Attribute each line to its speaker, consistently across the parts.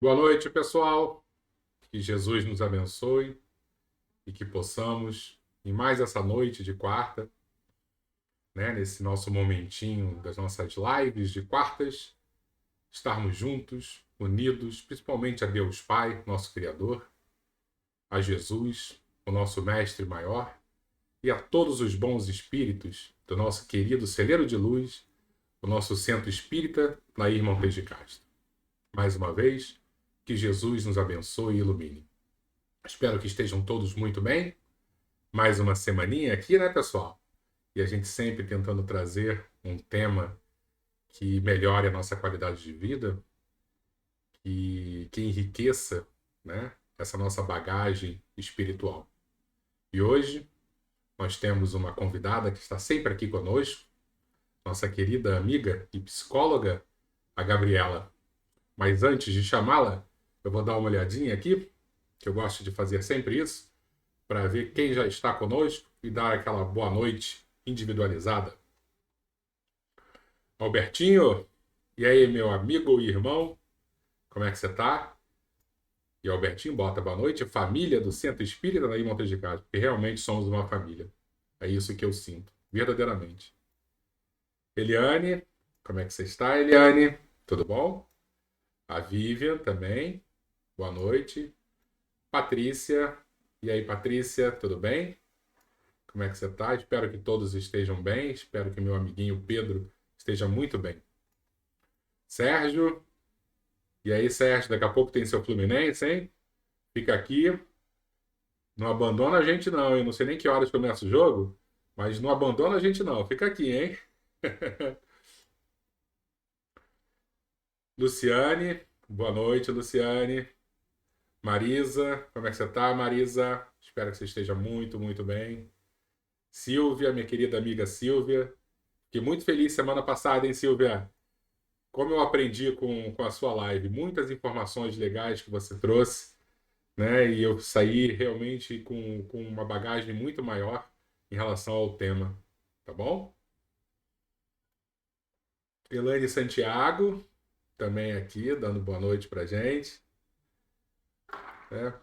Speaker 1: Boa noite, pessoal. Que Jesus nos abençoe e que possamos, em mais essa noite de quarta, né, nesse nosso momentinho das nossas lives de quartas, estarmos juntos, unidos, principalmente a Deus Pai, nosso Criador, a Jesus, o nosso Mestre Maior, e a todos os bons espíritos do nosso querido celeiro de luz, o nosso centro espírita, Nair Montes de Castro. Mais uma vez, que Jesus nos abençoe e ilumine. Espero que estejam todos muito bem. Mais uma semaninha aqui, né, pessoal? E a gente sempre tentando trazer um tema que melhore a nossa qualidade de vida, que enriqueça, né, essa nossa bagagem espiritual. E hoje nós temos uma convidada que está sempre aqui conosco, nossa querida amiga e psicóloga, a Gabriela. Mas antes de chamá-la, eu vou dar uma olhadinha aqui, que eu gosto de fazer sempre isso, para ver quem já está conosco e dar aquela boa noite individualizada. Albertinho, e aí, meu amigo e irmão, como é que você está? E Albertinho bota boa noite, família do Centro Espírita Nair Montes de Castro, porque realmente somos uma família. É isso que eu sinto, verdadeiramente. Eliane, como é que você está, Eliane? Tudo bom? A Vivian também, boa noite. Patrícia, e aí, Patrícia, tudo bem? Como é que você está? Espero que todos estejam bem. Espero que meu amiguinho Pedro esteja muito bem. Sérgio. E aí, Sérgio, daqui a pouco tem seu Fluminense, hein? Fica aqui. Não abandona a gente, não. Eu não sei nem que horas começa o jogo, mas não abandona a gente, não. Fica aqui, hein? Luciane. Boa noite, Luciane. Marisa. Como é que você está, Marisa? Espero que você esteja muito, muito bem. Silvia, minha querida amiga Silvia. Fiquei muito feliz semana passada, hein, Silvia? Como eu aprendi com a sua live, muitas informações legais que você trouxe, né? E eu saí realmente com uma bagagem muito maior em relação ao tema, tá bom? Elaine Santiago, também aqui, dando boa noite pra gente.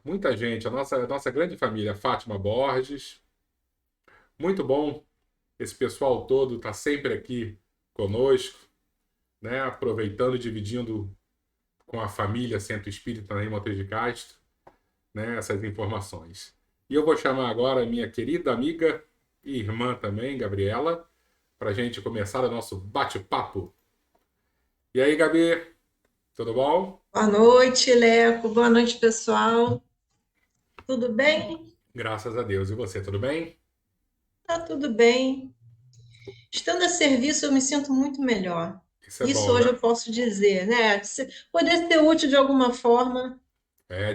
Speaker 1: Muita gente, a nossa grande família, Fátima Borges. Muito bom esse pessoal todo tá sempre aqui conosco, né? Aproveitando e dividindo com a família Centro Espírita Nair Montes de Castro, né, essas informações. E eu vou chamar agora a minha querida amiga e irmã também, Gabriela, para a gente começar o nosso bate-papo. E aí, Gabi, tudo bom?
Speaker 2: Boa noite, Leco. Boa noite, pessoal. Tudo bem?
Speaker 1: Graças a Deus. E você, tudo bem?
Speaker 2: Tá tudo bem. Estando a serviço, eu me sinto muito melhor.
Speaker 1: Isso é
Speaker 2: Isso
Speaker 1: bom,
Speaker 2: hoje
Speaker 1: né?
Speaker 2: eu posso dizer, né? Poder ser útil de alguma forma,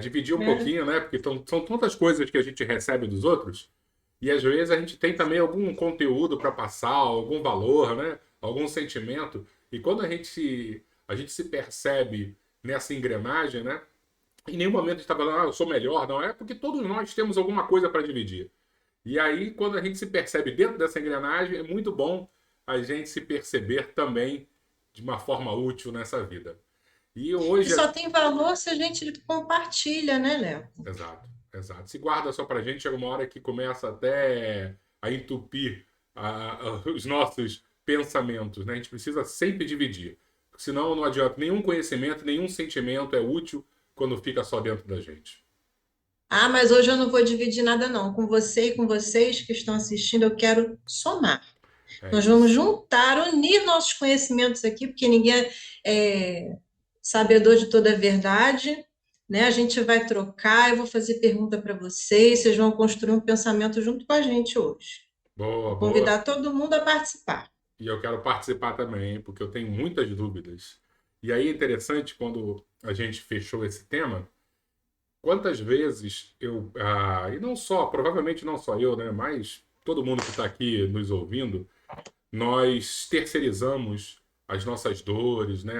Speaker 1: Dividir um
Speaker 2: né?
Speaker 1: pouquinho, né? Porque são tantas coisas que a gente recebe dos outros e às vezes a gente tem também algum conteúdo para passar, algum valor, né? Algum sentimento. E quando a gente se percebe nessa engrenagem, né? Em nenhum momento a gente está falando, eu sou melhor, não. É porque todos nós temos alguma coisa para dividir. E aí, quando a gente se percebe dentro dessa engrenagem, é muito bom a gente se perceber também de uma forma útil nessa vida. E
Speaker 2: E
Speaker 1: hoje.
Speaker 2: só tem valor se a gente compartilha, né, Leco?
Speaker 1: Exato, exato. Se guarda só pra gente, chega uma hora que começa até a entupir os nossos pensamentos, né? A gente precisa sempre dividir. Porque senão não adianta nenhum conhecimento, nenhum sentimento é útil quando fica só dentro da gente.
Speaker 2: Ah, mas hoje eu não vou dividir nada, não. Com você e com vocês que estão assistindo, eu quero somar.
Speaker 1: É
Speaker 2: Nós vamos
Speaker 1: isso.
Speaker 2: juntar, unir nossos conhecimentos aqui, porque ninguém é sabedor de toda a verdade, né? A gente vai trocar, eu vou fazer pergunta para vocês vão construir um pensamento junto com a gente hoje.
Speaker 1: Boa,
Speaker 2: Vou
Speaker 1: boa.
Speaker 2: convidar todo mundo a participar.
Speaker 1: E eu quero participar também, porque eu tenho muitas dúvidas. E aí é interessante quando a gente fechou esse tema, quantas vezes e não só, provavelmente não só eu, né, mas todo mundo que está aqui nos ouvindo, nós terceirizamos as nossas dores, né,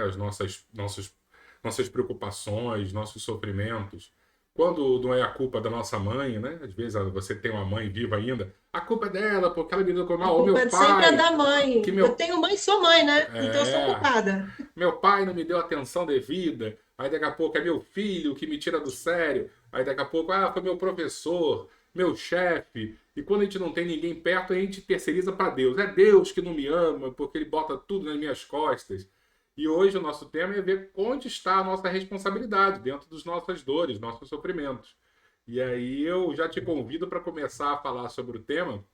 Speaker 1: nossas preocupações, nossos sofrimentos. Quando não é a culpa da nossa mãe, né? Às vezes você tem uma mãe viva ainda, a culpa é dela, porque ela me educou
Speaker 2: A
Speaker 1: mal. Ou meu
Speaker 2: culpa sempre é
Speaker 1: pai,
Speaker 2: da
Speaker 1: que
Speaker 2: mãe. Eu
Speaker 1: meu
Speaker 2: tenho mãe e sou mãe, né? Então eu sou
Speaker 1: é,
Speaker 2: culpada.
Speaker 1: meu pai não me deu atenção devida, Aí daqui a pouco é meu filho que me tira do sério. Aí daqui a pouco, foi meu professor, meu chefe. E quando a gente não tem ninguém perto, a gente terceiriza para Deus. É Deus que não me ama, porque ele bota tudo nas minhas costas. E hoje o nosso tema é ver onde está a nossa responsabilidade dentro das nossas dores, nossos sofrimentos. E aí eu já te convido para começar a falar sobre o tema,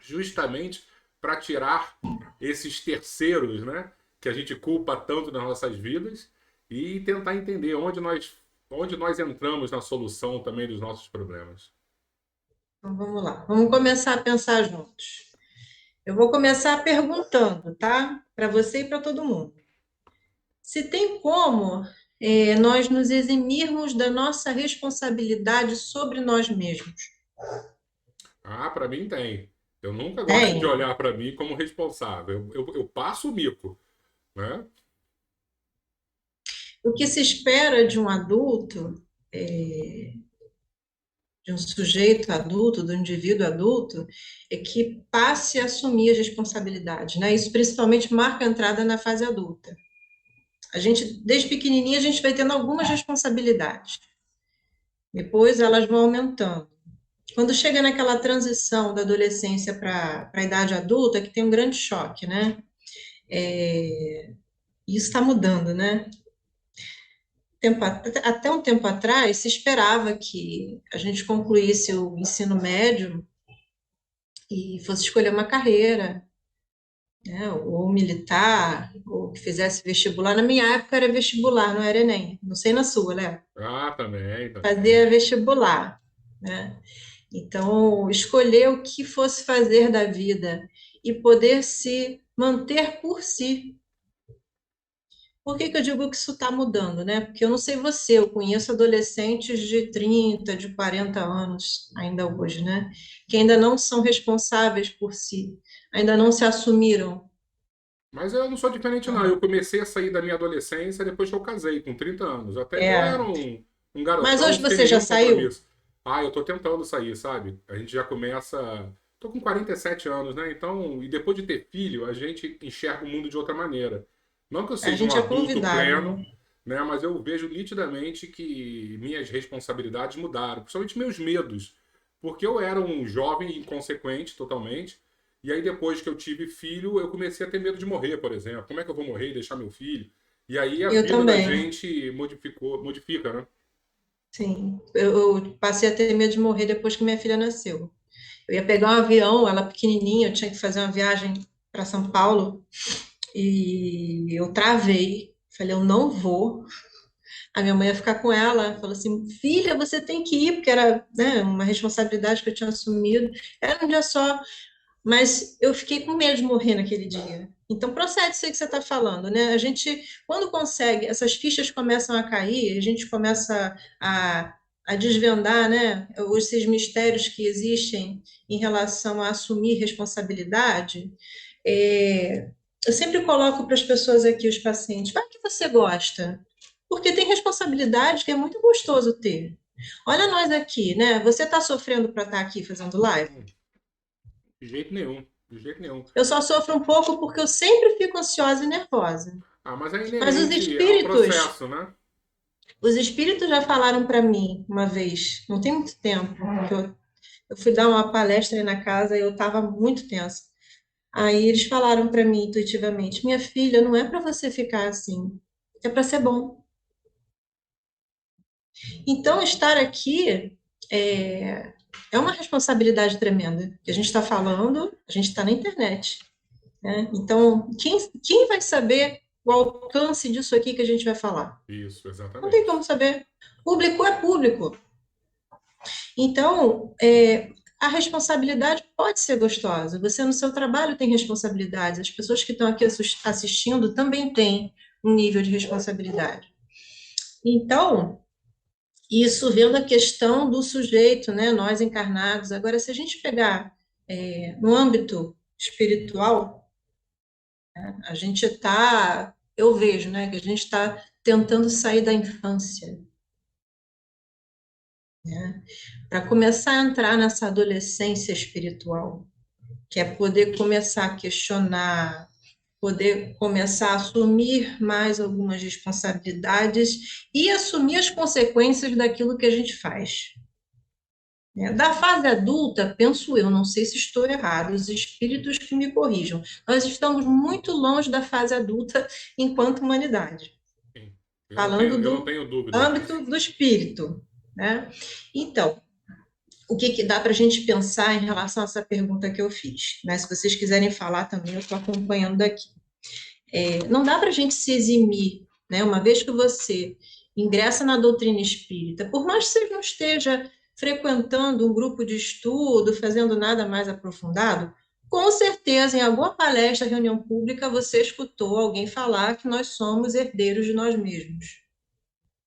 Speaker 1: justamente para tirar esses terceiros, né, que a gente culpa tanto nas nossas vidas e tentar entender onde nós entramos na solução também dos nossos problemas.
Speaker 2: Então, vamos lá, vamos começar a pensar juntos. Eu vou começar perguntando, tá? Para você e para todo mundo. Se tem como nós nos eximirmos da nossa responsabilidade sobre nós mesmos?
Speaker 1: Para mim tem. Eu nunca gosto de
Speaker 2: Tem.
Speaker 1: olhar para mim como responsável. Eu passo o mico, né?
Speaker 2: O que se espera de um adulto, de um sujeito adulto, do indivíduo adulto, é que passe a assumir as responsabilidades, né? Isso principalmente marca a entrada na fase adulta. A gente, desde pequenininha, a gente vai tendo algumas responsabilidades. Depois elas vão aumentando. Quando chega naquela transição da adolescência para a idade adulta, que tem um grande choque, né? Isso está mudando, né? Até um tempo atrás, se esperava que a gente concluísse o ensino médio e fosse escolher uma carreira, né? Ou militar, ou que fizesse vestibular. Na minha época era vestibular, não era Enem. Não sei na sua, né?
Speaker 1: Também, também.
Speaker 2: Fazia vestibular, né? Então, escolher o que fosse fazer da vida e poder se manter por si. Por que que eu digo que isso está mudando, né? Porque eu não sei você, eu conheço adolescentes de 30, de 40 anos, ainda hoje, né? Que ainda não são responsáveis por si, ainda não se assumiram.
Speaker 1: Mas eu não sou diferente, não. Eu comecei a sair da minha adolescência depois que eu casei, com 30 anos. Até então eu era
Speaker 2: É,
Speaker 1: um
Speaker 2: mas
Speaker 1: garotão
Speaker 2: hoje
Speaker 1: sem
Speaker 2: você já
Speaker 1: nenhum
Speaker 2: saiu?
Speaker 1: compromisso. Eu tô tentando sair, sabe? A gente já começa. Tô com 47 anos, né? Então, e depois de ter filho, a gente enxerga o mundo de outra maneira. Não que eu
Speaker 2: A
Speaker 1: seja um
Speaker 2: gente é
Speaker 1: adulto
Speaker 2: convidado, né?
Speaker 1: pleno, né? Mas eu vejo nitidamente que minhas responsabilidades mudaram, principalmente meus medos. Porque eu era um jovem inconsequente totalmente. E aí, depois que eu tive filho, eu comecei a ter medo de morrer, por exemplo. Como é que eu vou morrer e deixar meu filho? E aí a
Speaker 2: Eu
Speaker 1: vida da
Speaker 2: também,
Speaker 1: gente modifica, né?
Speaker 2: sim. Eu passei a ter medo de morrer depois que minha filha nasceu. Eu ia pegar um avião, ela pequenininha, eu tinha que fazer uma viagem para São Paulo e eu travei. Falei, eu não vou. A minha mãe ia ficar com ela, falou assim: filha, você tem que ir, porque era, né, uma responsabilidade que eu tinha assumido. Era um dia só, mas eu fiquei com medo de morrer naquele dia. Então, procede isso aí que você está falando, né? A gente, quando consegue, essas fichas começam a cair, a gente começa a desvendar, né, esses mistérios que existem em relação a assumir responsabilidade. Eu sempre coloco para as pessoas aqui, os pacientes, vai que você gosta, porque tem responsabilidade que é muito gostoso ter. Olha nós aqui, né? Você está sofrendo para estar aqui fazendo live?
Speaker 1: De jeito nenhum. De jeito nenhum.
Speaker 2: Eu só sofro um pouco porque eu sempre fico ansiosa e nervosa.
Speaker 1: Mas é
Speaker 2: Mas
Speaker 1: inerente ao processo, né?
Speaker 2: os espíritos já falaram para mim uma vez, não tem muito tempo, que eu fui dar uma palestra aí na casa e eu estava muito tensa. Aí eles falaram para mim intuitivamente: minha filha, não é para você ficar assim, é para ser bom. Então, estar aqui é, é uma responsabilidade tremenda. Que a gente está falando, a gente está na internet, né? Então, quem vai saber o alcance disso aqui que a gente vai falar?
Speaker 1: Isso,
Speaker 2: Não tem
Speaker 1: exatamente.
Speaker 2: como saber. Público é público. Então, a responsabilidade pode ser gostosa. Você, no seu trabalho, tem responsabilidades. As pessoas que estão aqui assistindo também têm um nível de responsabilidade. Então, isso vendo a questão do sujeito, né? Nós encarnados. Agora, se a gente pegar no âmbito espiritual, a gente está, eu vejo, né, que a gente está tentando sair da infância, né, para começar a entrar nessa adolescência espiritual, que é poder começar a questionar, poder começar a assumir mais algumas responsabilidades e assumir as consequências daquilo que a gente faz. Da fase adulta, penso eu, não sei se estou errado, os espíritos que me corrijam. Nós estamos muito longe da fase adulta enquanto humanidade,
Speaker 1: Sim.
Speaker 2: falando
Speaker 1: Eu não
Speaker 2: do
Speaker 1: tenho dúvida disso.
Speaker 2: âmbito do espírito, né? Então, o que, que dá para a gente pensar em relação a essa pergunta que eu fiz? Né? Se vocês quiserem falar também, eu estou acompanhando daqui. Não dá para a gente se eximir, né? Uma vez que você ingressa na doutrina espírita, por mais que você não esteja frequentando um grupo de estudo, fazendo nada mais aprofundado, com certeza, em alguma palestra, reunião pública, você escutou alguém falar que nós somos herdeiros de nós mesmos,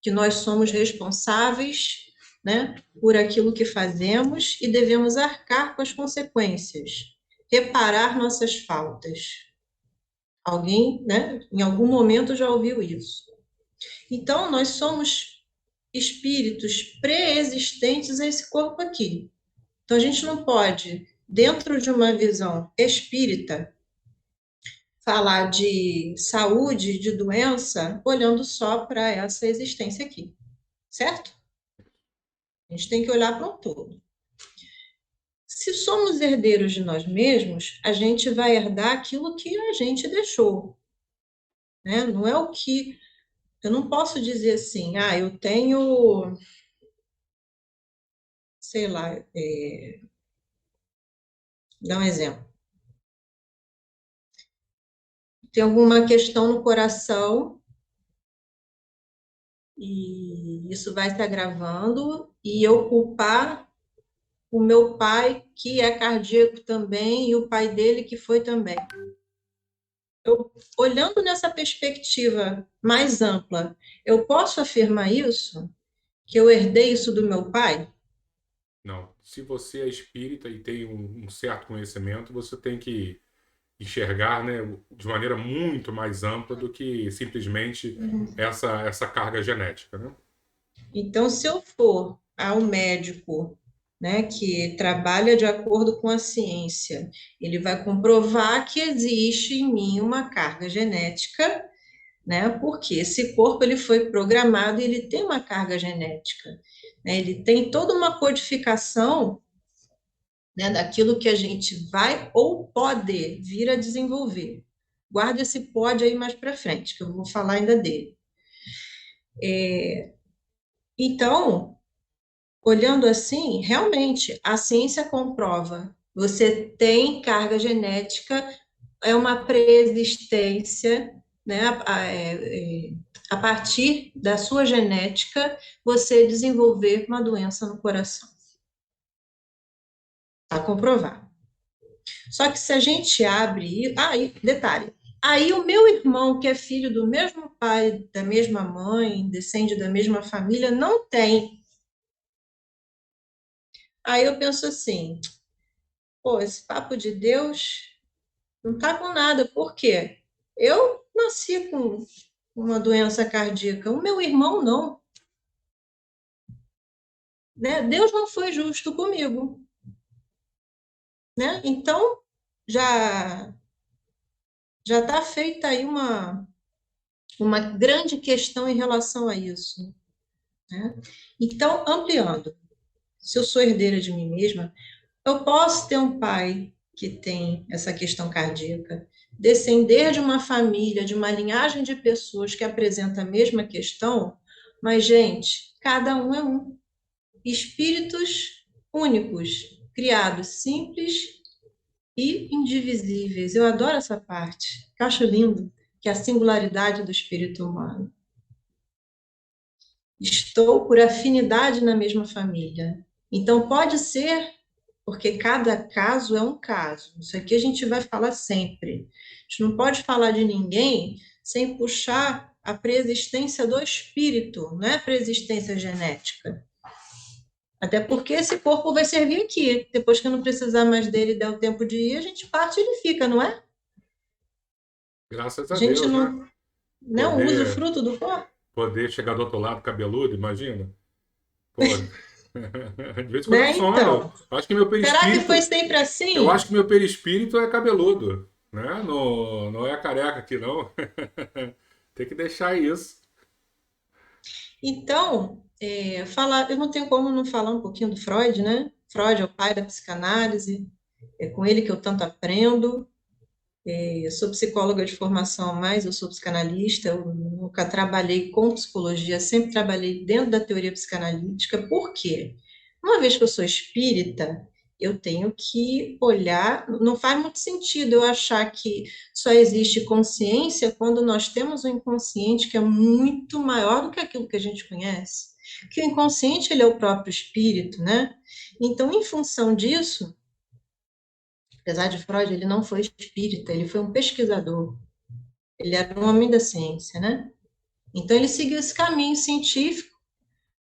Speaker 2: que nós somos responsáveis, né, por aquilo que fazemos e devemos arcar com as consequências, reparar nossas faltas. Alguém, né, em algum momento já ouviu isso. Então, nós somos espíritos pré-existentes a esse corpo aqui. Então, a gente não pode, dentro de uma visão espírita, falar de saúde, de doença, olhando só para essa existência aqui, certo? A gente tem que olhar para um todo. Se somos herdeiros de nós mesmos, a gente vai herdar aquilo que a gente deixou, né? Não é o que. Eu não posso dizer assim, eu tenho, sei lá, dar um exemplo. Tem alguma questão no coração e isso vai se agravando e eu culpar o meu pai, que é cardíaco também, e o pai dele, que foi também. Eu, olhando nessa perspectiva mais ampla, eu posso afirmar isso? Que eu herdei isso do meu pai?
Speaker 1: Não. Se você é espírita e tem um certo conhecimento, você tem que enxergar, né, de maneira muito mais ampla do que simplesmente essa carga genética, né?
Speaker 2: Então, se eu for ao médico, né, que trabalha de acordo com a ciência, ele vai comprovar que existe em mim uma carga genética, né, porque esse corpo ele foi programado e ele tem uma carga genética, né, ele tem toda uma codificação, né, daquilo que a gente vai ou pode vir a desenvolver. Guarda esse pode aí mais para frente, que eu vou falar ainda dele. Então, olhando assim, realmente, a ciência comprova. Você tem carga genética, é uma preexistência, né? A partir da sua genética, você desenvolver uma doença no coração. Está comprovado. Só que se a gente abre. E detalhe. Aí o meu irmão, que é filho do mesmo pai, da mesma mãe, descende da mesma família, não tem. Aí eu penso assim, pô, esse papo de Deus não tá com nada, por quê? Eu nasci com uma doença cardíaca, o meu irmão não, né? Deus não foi justo comigo, né? Então já já está feita aí uma grande questão em relação a isso, né? Então, ampliando, se eu sou herdeira de mim mesma, eu posso ter um pai que tem essa questão cardíaca, descender de uma família, de uma linhagem de pessoas que apresenta a mesma questão, mas, gente, cada um é um. Espíritos únicos, criados simples e indivisíveis. Eu adoro essa parte. Eu acho lindo, que é a singularidade do espírito humano. Estou por afinidade na mesma família. Então, pode ser, porque cada caso é um caso. Isso aqui a gente vai falar sempre. A gente não pode falar de ninguém sem puxar a preexistência do espírito, não é a preexistência genética. Até porque esse corpo vai servir aqui. Depois que eu não precisar mais dele e der o tempo de ir, a gente parte e ele fica, não é?
Speaker 1: Graças
Speaker 2: A
Speaker 1: a
Speaker 2: gente
Speaker 1: Deus, né?
Speaker 2: não usa o
Speaker 1: Poder,
Speaker 2: fruto do corpo.
Speaker 1: poder chegar do outro lado cabeludo, imagina. Pô, de vez em quando eu
Speaker 2: Né?
Speaker 1: sonho.
Speaker 2: Então,
Speaker 1: Acho que meu
Speaker 2: será que foi
Speaker 1: perispírito,
Speaker 2: sempre
Speaker 1: eu
Speaker 2: assim?
Speaker 1: acho que meu perispírito é cabeludo. né? Não, não é careca aqui, não. Tem que deixar isso.
Speaker 2: Então, eu não tenho como não falar um pouquinho do Freud, né? Freud é o pai da psicanálise, é com ele que eu tanto aprendo. Eu sou psicóloga de formação, mas eu sou psicanalista, eu nunca trabalhei com psicologia, sempre trabalhei dentro da teoria psicanalítica. Por quê? Uma vez que eu sou espírita, eu tenho que olhar, não faz muito sentido eu achar que só existe consciência quando nós temos um inconsciente que é muito maior do que aquilo que a gente conhece. Que o inconsciente, ele é o próprio espírito, né? Então, em função disso, apesar de Freud, ele não foi espírita, ele foi um pesquisador, ele era um homem da ciência, né? Então, ele seguiu esse caminho científico,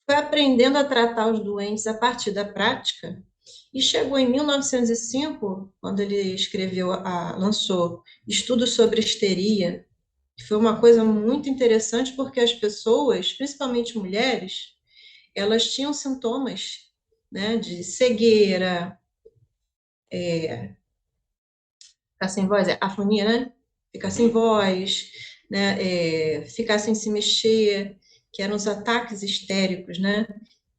Speaker 2: foi aprendendo a tratar os doentes a partir da prática, e chegou em 1905, quando ele lançou Estudos sobre Histeria, que foi uma coisa muito interessante, porque as pessoas, principalmente mulheres, elas tinham sintomas, né, de cegueira, ficar sem voz, afonia, né? Ficar sem
Speaker 1: Uhum.
Speaker 2: voz, né? Ficar sem se mexer, que eram os ataques histéricos, né?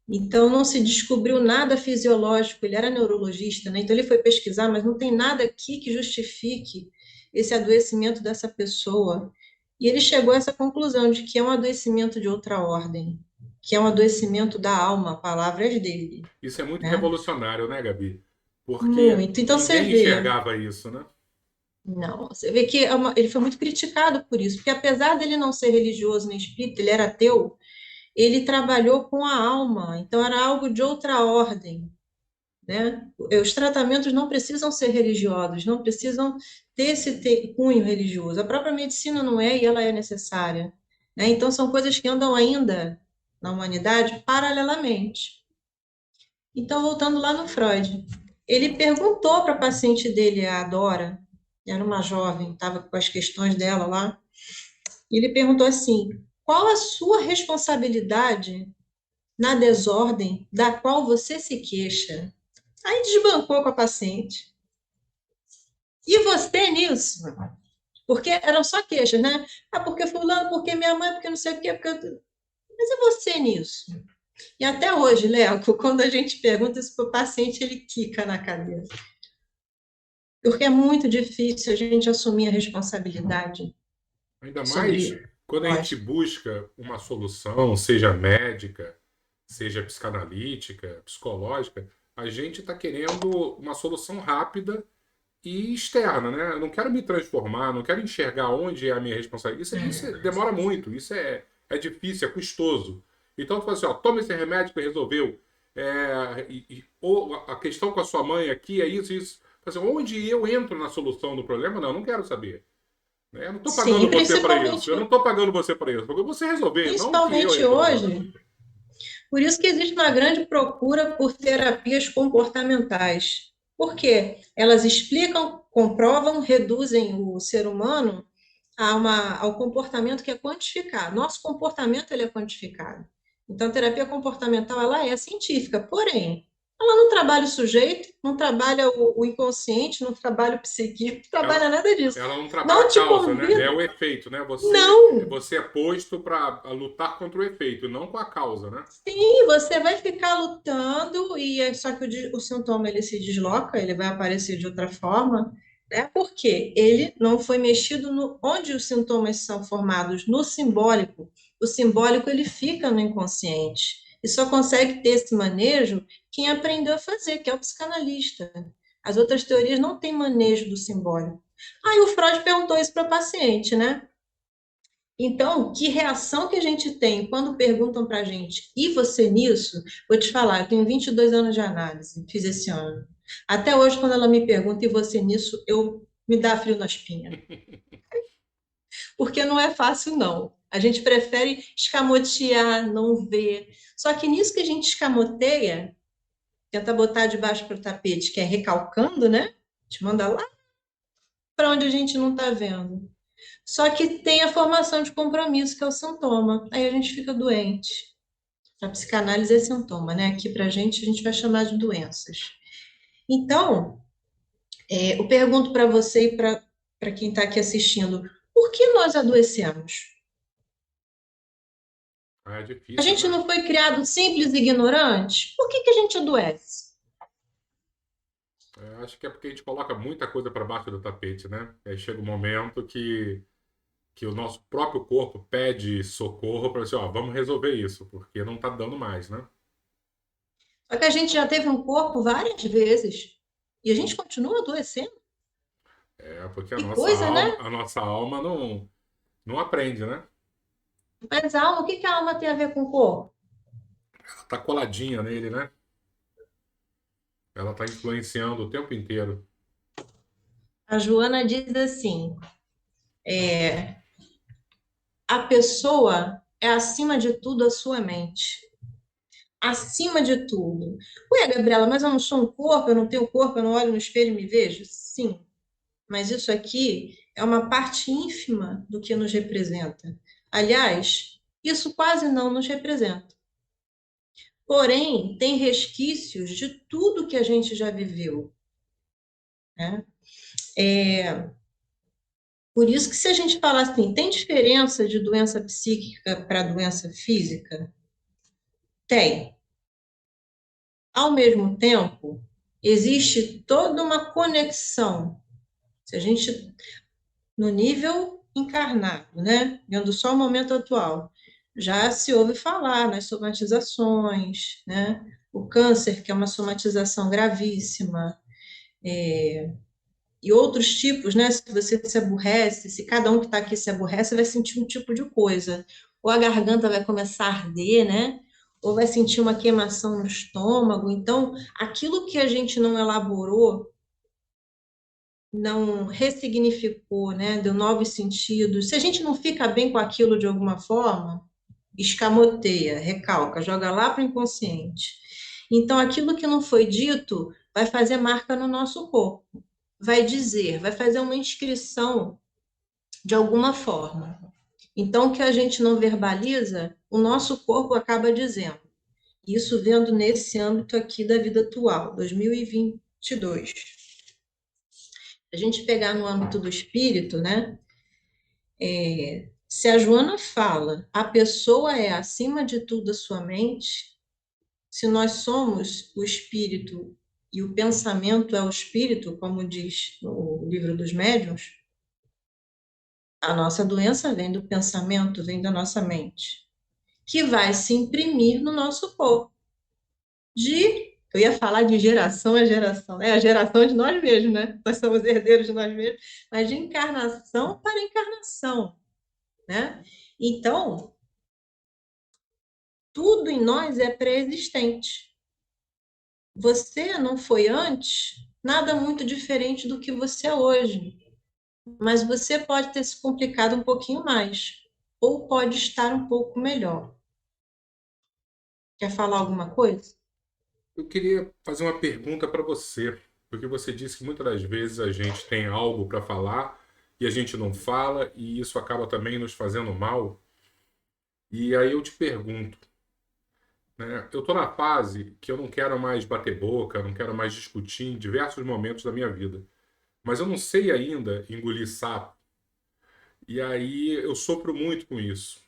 Speaker 2: Então não se descobriu nada fisiológico, ele era neurologista, né? Então ele foi pesquisar, mas não tem nada aqui que justifique esse adoecimento dessa pessoa. E ele chegou a essa conclusão de que é um adoecimento de outra ordem, que é um adoecimento da alma, palavras dele,
Speaker 1: Isso é muito
Speaker 2: né?
Speaker 1: revolucionário, né, Gabi? Porque
Speaker 2: Muito. Então você
Speaker 1: ninguém
Speaker 2: vê.
Speaker 1: enxergava isso, né?
Speaker 2: Não, você vê que ele foi muito criticado por isso, porque apesar dele não ser religioso nem espírita, ele era ateu, ele trabalhou com a alma, então era algo de outra ordem, né? Os tratamentos não precisam ser religiosos, não precisam ter esse cunho religioso. A própria medicina não é e ela é necessária, né? Então são coisas que andam ainda na humanidade paralelamente. Então, voltando lá no Freud, ele perguntou para a paciente dele, a Dora, era uma jovem, estava com as questões dela lá, e ele perguntou assim: qual a sua responsabilidade na desordem da qual você se queixa? Aí desbancou com a paciente. E você nisso? Porque eram só queixas, né? Ah, porque fulano, porque minha mãe, porque não sei o quê, Mas e você nisso? E até hoje, Léo, quando a gente pergunta isso para o paciente, ele quica na cabeça. Porque é muito difícil a gente assumir a responsabilidade
Speaker 1: Ainda mais
Speaker 2: sobre
Speaker 1: quando a gente
Speaker 2: nós.
Speaker 1: busca uma solução, seja médica, seja psicanalítica, psicológica, a gente está querendo uma solução rápida e externa, né? Eu não quero me transformar, não quero enxergar onde é a minha responsabilidade. Isso demora muito, é difícil, é custoso. Então, tu fala assim, ó, toma esse remédio que resolveu. Ou a questão com a sua mãe aqui é isso, isso. Assim, onde eu entro na solução do problema? Não, eu não quero saber. Né? Eu não estou
Speaker 2: Sim,
Speaker 1: pagando
Speaker 2: e
Speaker 1: você para isso. Eu não estou pagando você para isso. Porque você resolver, não que eu
Speaker 2: principalmente
Speaker 1: resolva.
Speaker 2: hoje, por isso que existe uma grande procura por terapias comportamentais. Por quê? Elas explicam, comprovam, reduzem o ser humano ao comportamento que é quantificado. Nosso comportamento ele é quantificado. Então, a terapia comportamental ela é científica, porém, ela não trabalha o sujeito, não trabalha o inconsciente, não trabalha o psiquismo, não trabalha
Speaker 1: Ela,
Speaker 2: nada disso.
Speaker 1: ela não trabalha a
Speaker 2: Não te
Speaker 1: causa, né? É
Speaker 2: convido,
Speaker 1: o efeito, né?
Speaker 2: não.
Speaker 1: Você é posto para lutar contra o efeito, não com a causa, né?
Speaker 2: Sim, você vai ficar lutando e só que o sintoma ele se desloca, ele vai aparecer de outra forma, né? Porque ele não foi mexido no onde os sintomas são formados no simbólico. O simbólico ele fica no inconsciente. E só consegue ter esse manejo quem aprendeu a fazer, que é o psicanalista. As outras teorias não têm manejo do simbólico. Aí o Freud perguntou isso para o paciente, né? Então, que reação que a gente tem quando perguntam para a gente, e você nisso? Vou te falar, eu tenho 22 anos de análise, fiz esse ano. Até hoje, quando ela me pergunta, e você nisso, eu me dá frio na espinha. Porque não é fácil, não. A gente prefere escamotear, não ver. Só que nisso que a gente escamoteia, tenta botar debaixo para o tapete, que é recalcando, né? Te manda lá para onde a gente não está vendo. Só que tem a formação de compromisso, que é o sintoma. Aí a gente fica doente. A psicanálise é sintoma, né? Aqui para a gente vai chamar de doenças. Então, eu pergunto para você e para para quem está aqui assistindo, por que nós adoecemos?
Speaker 1: É
Speaker 2: A
Speaker 1: difícil,
Speaker 2: gente
Speaker 1: né?
Speaker 2: não foi criado simples e ignorante? Por que a gente adoece?
Speaker 1: Acho que é porque a gente coloca muita coisa para baixo do tapete, né? Aí chega um momento que o nosso próprio corpo pede socorro para assim, ó, vamos resolver isso, porque não tá dando mais, né?
Speaker 2: Só que a gente já teve um corpo várias vezes e a gente continua adoecendo.
Speaker 1: É porque
Speaker 2: Que coisa, né?
Speaker 1: a nossa alma não aprende, né?
Speaker 2: Mas a alma, o que que a alma tem a ver com o corpo?
Speaker 1: Ela tá coladinha nele, né? Ela tá influenciando o tempo inteiro.
Speaker 2: A Joana diz assim: a pessoa é acima de tudo a sua mente. Acima de tudo. Ué, Gabriela, mas eu não sou um corpo, eu não tenho corpo, eu não olho no espelho e me vejo? Sim, mas isso aqui é uma parte ínfima do que nos representa. Aliás, isso quase não nos representa. Porém, tem resquícios de tudo que a gente já viveu, né? Por isso que se a gente falar assim, tem diferença de doença psíquica para doença física? Tem. Ao mesmo tempo, existe toda uma conexão. Se a gente, no nível encarnado, né, vendo só o momento atual, já se ouve falar nas somatizações, né, o câncer, que é uma somatização gravíssima, e outros tipos, né, se você se aborrece, se cada um que está aqui se aborrece, vai sentir um tipo de coisa. Ou a garganta vai começar a arder, né, ou vai sentir uma queimação no estômago. Então, aquilo que a gente não elaborou, não ressignificou, né? Deu novos sentidos. Se a gente não fica bem com aquilo de alguma forma, escamoteia, recalca, joga lá para o inconsciente. Então, aquilo que não foi dito vai fazer marca no nosso corpo, vai dizer, vai fazer uma inscrição de alguma forma. Então, o que a gente não verbaliza, o nosso corpo acaba dizendo. Isso vendo nesse âmbito aqui da vida atual, 2022. A gente pegar no âmbito do espírito, né? Se a Joana fala, a pessoa é acima de tudo a sua mente, se nós somos o espírito e o pensamento é o espírito, como diz o livro dos médiuns, a nossa doença vem do pensamento, vem da nossa mente, que vai se imprimir no nosso corpo. Eu ia falar de geração a geração, é a geração de nós mesmos, né? Nós somos herdeiros de nós mesmos, mas de encarnação para encarnação, né? Então, tudo em nós é pré-existente. Você não foi antes nada muito diferente do que você é hoje, mas você pode ter se complicado um pouquinho mais, ou pode estar um pouco melhor. Quer falar alguma coisa?
Speaker 1: Eu queria fazer uma pergunta para você, porque você disse que muitas das vezes a gente tem algo para falar e a gente não fala, e isso acaba também nos fazendo mal. E aí eu te pergunto, né? Eu estou na fase que eu não quero mais bater boca, não quero mais discutir em diversos momentos da minha vida, mas eu não sei ainda engolir sapo, e aí eu sofro muito com isso.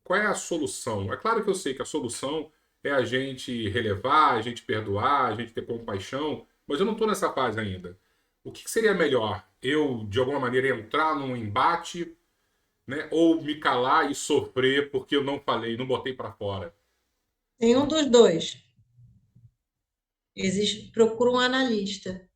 Speaker 1: Qual é a solução? É claro que eu sei que a solução é a gente relevar, a gente perdoar, a gente ter compaixão, mas eu não estou nessa fase ainda. O que seria melhor? Eu, de alguma maneira, entrar num embate, né? Ou me calar e sofrer porque eu não falei, não botei para fora?
Speaker 2: Nenhum dos dois. Existe, procura um analista.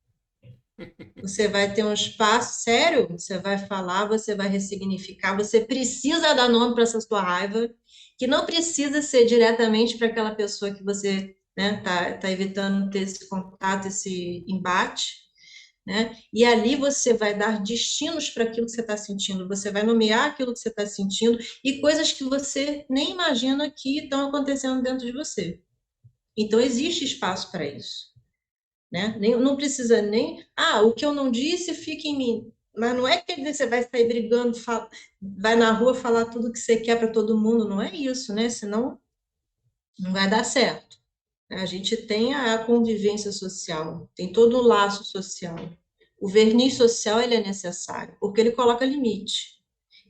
Speaker 2: Você vai ter um espaço sério, você vai falar, você vai ressignificar, você precisa dar nome para essa sua raiva, que não precisa ser diretamente para aquela pessoa que você, né, tá evitando ter esse contato, esse embate, né? E ali você vai dar destinos para aquilo que você está sentindo, você vai nomear aquilo que você está sentindo e coisas que você nem imagina que estão acontecendo dentro de você. Então, existe espaço para isso, né? Não precisa nem, o que eu não disse fica em mim. Mas não é que você vai sair brigando, vai na rua falar tudo que você quer para todo mundo, não é isso, né? Senão não vai dar certo. A gente tem a convivência social, tem todo o laço social. O verniz social ele é necessário, porque ele coloca limite.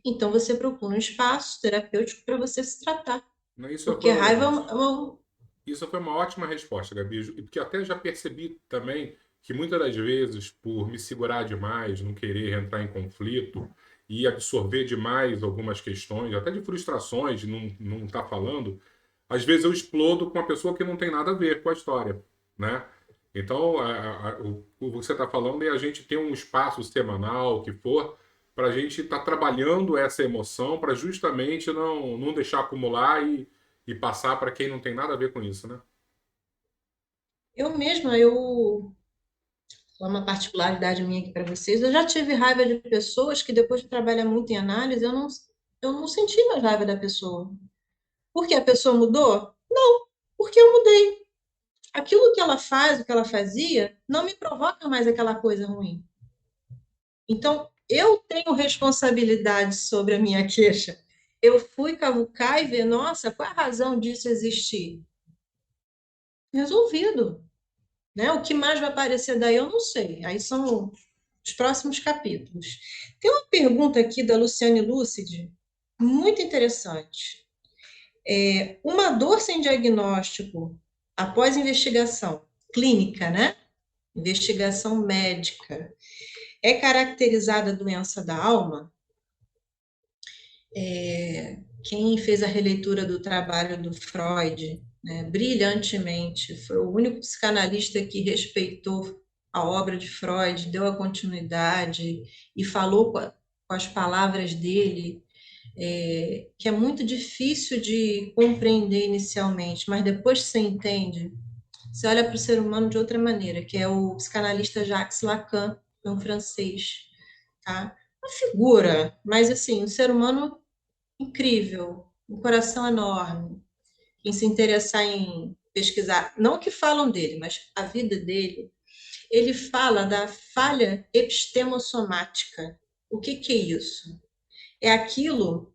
Speaker 2: Então, você procura um espaço terapêutico para você se tratar.
Speaker 1: Né,
Speaker 2: Porque raiva é uma.
Speaker 1: isso foi uma ótima resposta, Gabi, e porque eu até já percebi também que muitas das vezes, por me segurar demais, não querer entrar em conflito e absorver demais algumas questões, até de frustrações, de não estar falando, às vezes eu explodo com uma pessoa que não tem nada a ver com a história, né? Então, o que você está falando é a gente ter um espaço semanal, o que for, para a gente estar trabalhando essa emoção para justamente não deixar acumular e passar para quem não tem nada a ver com isso, né?
Speaker 2: Eu mesma, uma particularidade minha aqui para vocês, eu já tive raiva de pessoas que depois de trabalhar muito em análise, eu não senti mais raiva da pessoa. Por que a pessoa mudou? Não, porque eu mudei. Aquilo que ela faz, o que ela fazia, não me provoca mais aquela coisa ruim. Então, eu tenho responsabilidade sobre a minha queixa. Eu fui cavucar e ver, nossa, qual é a razão disso existir? Resolvido, né? O que mais vai aparecer daí eu não sei. Aí são os próximos capítulos. Tem uma pergunta aqui da Luciane Lúcide, muito interessante. Uma dor sem diagnóstico após investigação clínica, né? Investigação médica, é caracterizada doença da alma? Quem fez a releitura do trabalho do Freud, né, brilhantemente, foi o único psicanalista que respeitou a obra de Freud, deu a continuidade e falou com as palavras dele, que é muito difícil de compreender inicialmente, mas depois que você entende, você olha para o ser humano de outra maneira, que é o psicanalista Jacques Lacan, é um francês, tá? Uma figura, mas assim, um ser humano incrível, um coração enorme. Quem se interessar em pesquisar, não o que falam dele, mas a vida dele, ele fala da falha epistemossomática. O que que é isso? É aquilo,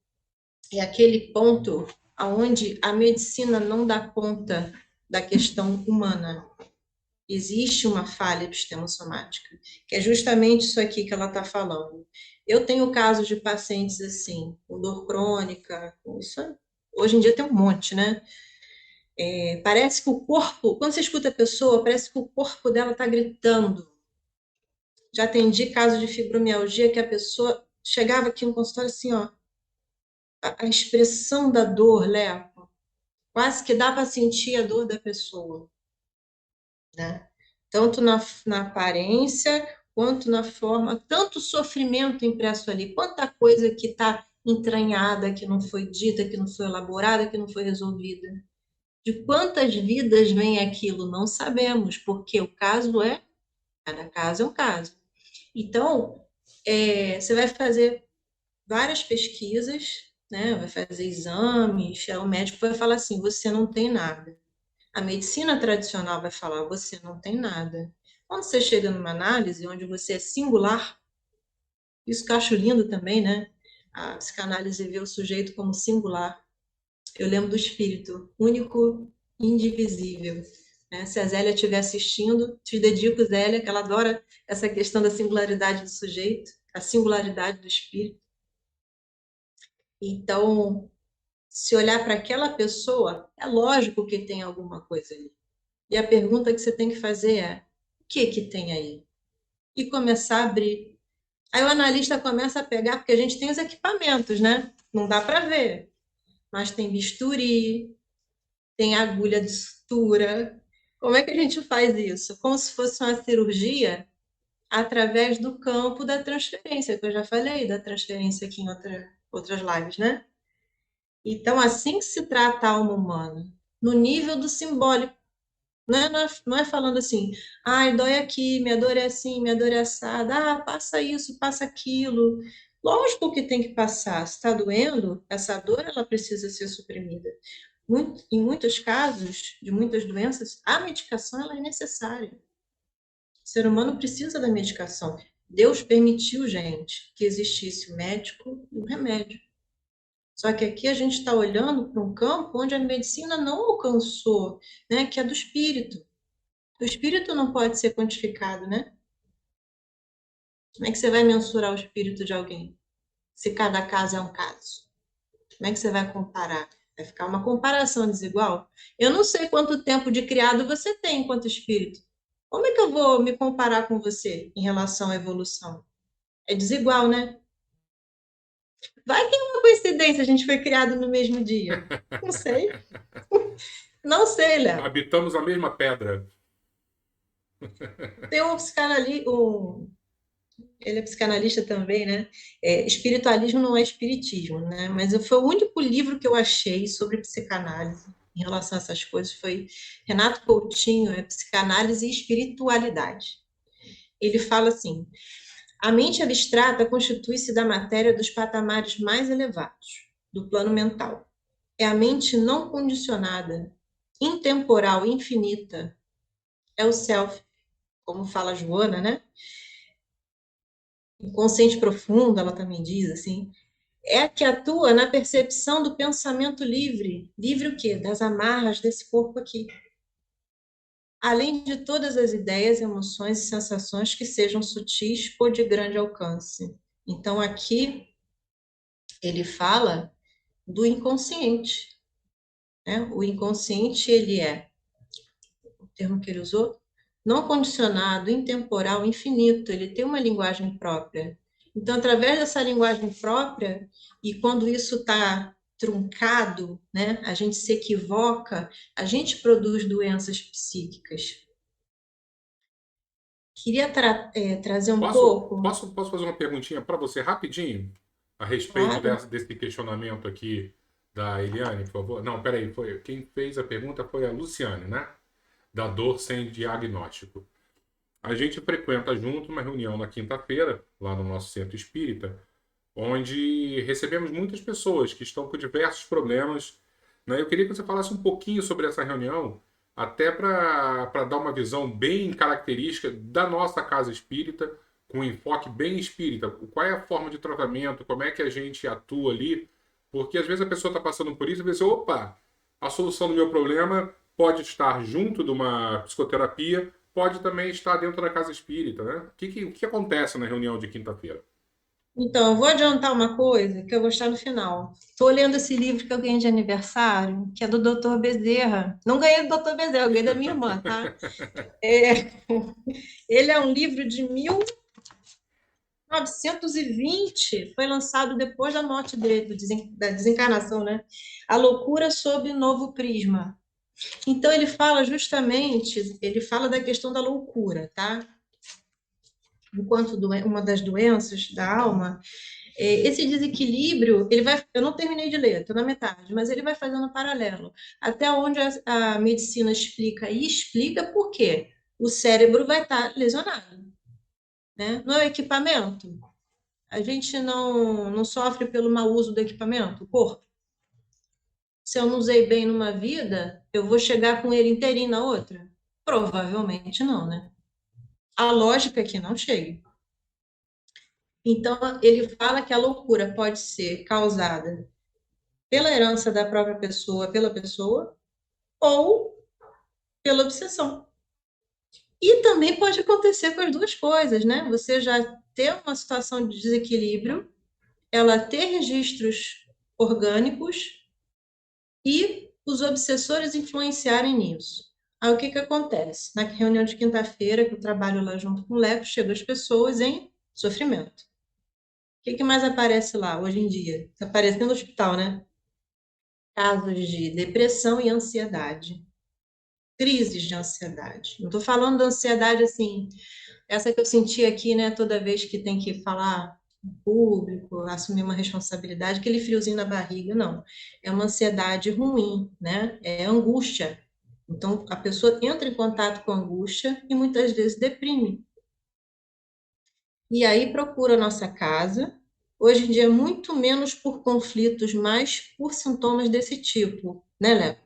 Speaker 2: é aquele ponto aonde a medicina não dá conta da questão humana. Existe uma falha epistemossomática, que é justamente isso aqui que ela está falando. Eu tenho casos de pacientes assim, com dor crônica, com isso. Hoje em dia tem um monte, né? Parece que o corpo, quando você escuta a pessoa, parece que o corpo dela está gritando. Já atendi casos de fibromialgia que a pessoa chegava aqui no consultório assim, ó, a expressão da dor, Léo, quase que dá para sentir a dor da pessoa, né? Tanto na aparência quanto na forma, tanto sofrimento impresso ali, quanta coisa que está entranhada, que não foi dita, que não foi elaborada, que não foi resolvida. De quantas vidas vem aquilo, não sabemos, porque o caso cada caso é um caso. Então, você vai fazer várias pesquisas, né? Vai fazer exames, o médico vai falar assim, você não tem nada. A medicina tradicional vai falar, você não tem nada. Quando você chega numa análise onde você é singular, isso que eu acho lindo também, né? A psicanálise vê o sujeito como singular. Eu lembro do espírito, único, indivisível. Né? Se a Zélia estiver assistindo, te dedico, Zélia, que ela adora essa questão da singularidade do sujeito, a singularidade do espírito. Então, se olhar para aquela pessoa, é lógico que tem alguma coisa ali. E a pergunta que você tem que fazer é: o que que tem aí? E começar a abrir. Aí o analista começa a pegar, porque a gente tem os equipamentos, né? Não dá para ver, mas tem bisturi, tem agulha de sutura. Como é que a gente faz isso? Como se fosse uma cirurgia através do campo da transferência, que eu já falei da transferência aqui em outras lives, né? Então, assim que se trata a alma humana, no nível do simbólico. Não é falando assim, ai, dói aqui, minha dor é assim, minha dor é assada, passa isso, passa aquilo. Lógico que tem que passar. Se está doendo, essa dor ela precisa ser suprimida. Em muitos casos, de muitas doenças, a medicação ela é necessária. O ser humano precisa da medicação. Deus permitiu, gente, que existisse o médico e o remédio. Só que aqui a gente está olhando para um campo onde a medicina não alcançou, né, que é do espírito. O espírito não pode ser quantificado, né? Como é que você vai mensurar o espírito de alguém? Se cada caso é um caso. Como é que você vai comparar? Vai ficar uma comparação desigual? Eu não sei quanto tempo de criado você tem enquanto espírito. Como é que eu vou me comparar com você em relação à evolução? É desigual, né? Vai que é uma coincidência, a gente foi criado no mesmo dia. Não sei. Não sei, Léo.
Speaker 1: Habitamos a mesma pedra.
Speaker 2: Tem um psicanalista, ele é psicanalista também, né? Espiritualismo não é espiritismo, né? Mas foi o único livro que eu achei sobre psicanálise em relação a essas coisas foi Renato Coutinho, Psicanálise e Espiritualidade. Ele fala assim: a mente abstrata constitui-se da matéria dos patamares mais elevados do plano mental. É a mente não condicionada, intemporal, infinita. É o self, como fala a Joana, né? Inconsciente profundo, ela também diz assim, é a que atua na percepção do pensamento livre. Livre o quê? Das amarras desse corpo aqui. Além de todas as ideias, emoções e sensações que sejam sutis ou de grande alcance. Então, aqui ele fala do inconsciente, né? O inconsciente, ele é, o termo que ele usou, não condicionado, intemporal, infinito, ele tem uma linguagem própria. Então, através dessa linguagem própria, e quando isso está truncado, né, a gente se equivoca, a gente produz doenças psíquicas. Queria trazer um pouco,
Speaker 1: Posso fazer uma perguntinha para você rapidinho a respeito
Speaker 2: claro,
Speaker 1: desse questionamento aqui da Eliane, por favor? Não, peraí, quem fez a pergunta foi a Luciane, né? Da dor sem diagnóstico. A gente frequenta junto uma reunião na quinta-feira, lá no nosso centro espírita, onde recebemos muitas pessoas que estão com diversos problemas, né? Eu queria que você falasse um pouquinho sobre essa reunião, até para dar uma visão bem característica da nossa casa espírita, com um enfoque bem espírita. Qual é a forma de tratamento, como é que a gente atua ali, porque às vezes a pessoa está passando por isso e pensa, opa, a solução do meu problema pode estar junto de uma psicoterapia, pode também estar dentro da casa espírita, né? O que acontece na reunião de quinta-feira?
Speaker 2: então, eu vou adiantar uma coisa que eu vou estar no final. Estou lendo esse livro que eu ganhei de aniversário, que é do Dr. Bezerra. Não ganhei do Dr. Bezerra, eu ganhei da minha irmã, tá? É, ele é um livro de 1920, foi lançado depois da morte dele, da desencarnação, né? A Loucura sob Novo Prisma. Então, ele fala justamente, ele fala da questão da loucura, tá? Enquanto uma das doenças da alma, esse desequilíbrio, ele vai, eu não terminei de ler, estou na metade, mas ele vai fazendo um paralelo, até onde a medicina explica, e explica por quê. O cérebro vai estar lesionado, né? No equipamento, a gente não sofre pelo mau uso do equipamento, o corpo. Se eu não usei bem numa vida, eu vou chegar com ele inteirinho na outra? Provavelmente não, né? A lógica é que não chegue. Então, ele fala que a loucura pode ser causada pela herança da própria pessoa, pela pessoa, ou pela obsessão. E também pode acontecer com as duas coisas, né? Você já ter uma situação de desequilíbrio, ela ter registros orgânicos e os obsessores influenciarem nisso. Aí o que que acontece? Na reunião de quinta-feira, que eu trabalho lá junto com o Leco, chegam as pessoas em sofrimento. O que que mais aparece lá hoje em dia? Está aparecendo no hospital, né? Casos de depressão e ansiedade, crises de ansiedade. Não estou falando da ansiedade assim, essa que eu senti aqui, né, toda vez que tem que falar em público, assumir uma responsabilidade, aquele friozinho na barriga, não. É uma ansiedade ruim, né? É angústia. Então, a pessoa entra em contato com angústia e muitas vezes deprime. E aí procura a nossa casa. Hoje em dia, muito menos por conflitos, mais por sintomas desse tipo, né, Léo?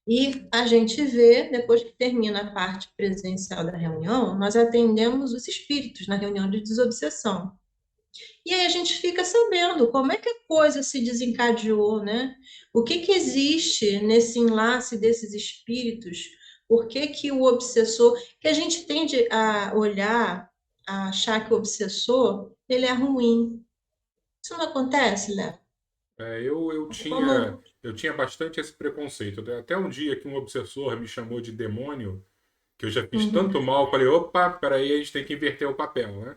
Speaker 2: E a gente vê, depois que termina a parte presencial da reunião, nós atendemos os espíritos na reunião de desobsessão. E aí a gente fica sabendo como é que a coisa se desencadeou, né? O que que existe nesse enlace desses espíritos Por que que o obsessor, que a gente tende a olhar, a achar que o obsessor, ele é ruim. Isso não acontece, Léo?
Speaker 1: Eu
Speaker 2: Como,
Speaker 1: tinha bastante esse preconceito. Até um dia que um obsessor me chamou de demônio, que eu já fiz tanto
Speaker 2: uhum.
Speaker 1: mal, eu falei, opa, peraí, a gente tem que inverter o papel, né?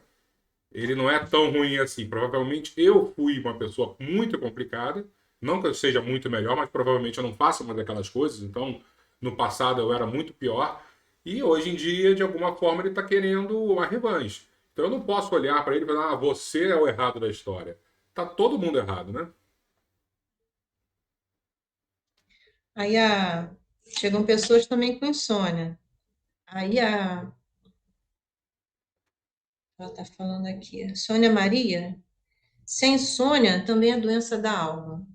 Speaker 1: Ele não é tão ruim assim. Provavelmente eu fui uma pessoa muito complicada. Não que eu seja muito melhor, mas provavelmente eu não faço mais aquelas coisas. Então, no passado eu era muito pior. E hoje em dia, de alguma forma, ele está querendo uma revanche. Então eu não posso olhar para ele e falar, ah, você é o errado da história. Tá todo mundo errado, né?
Speaker 2: Aí chegam pessoas também com insônia. Aí ela está falando aqui, Sônia Maria, se a insônia também é doença da alma.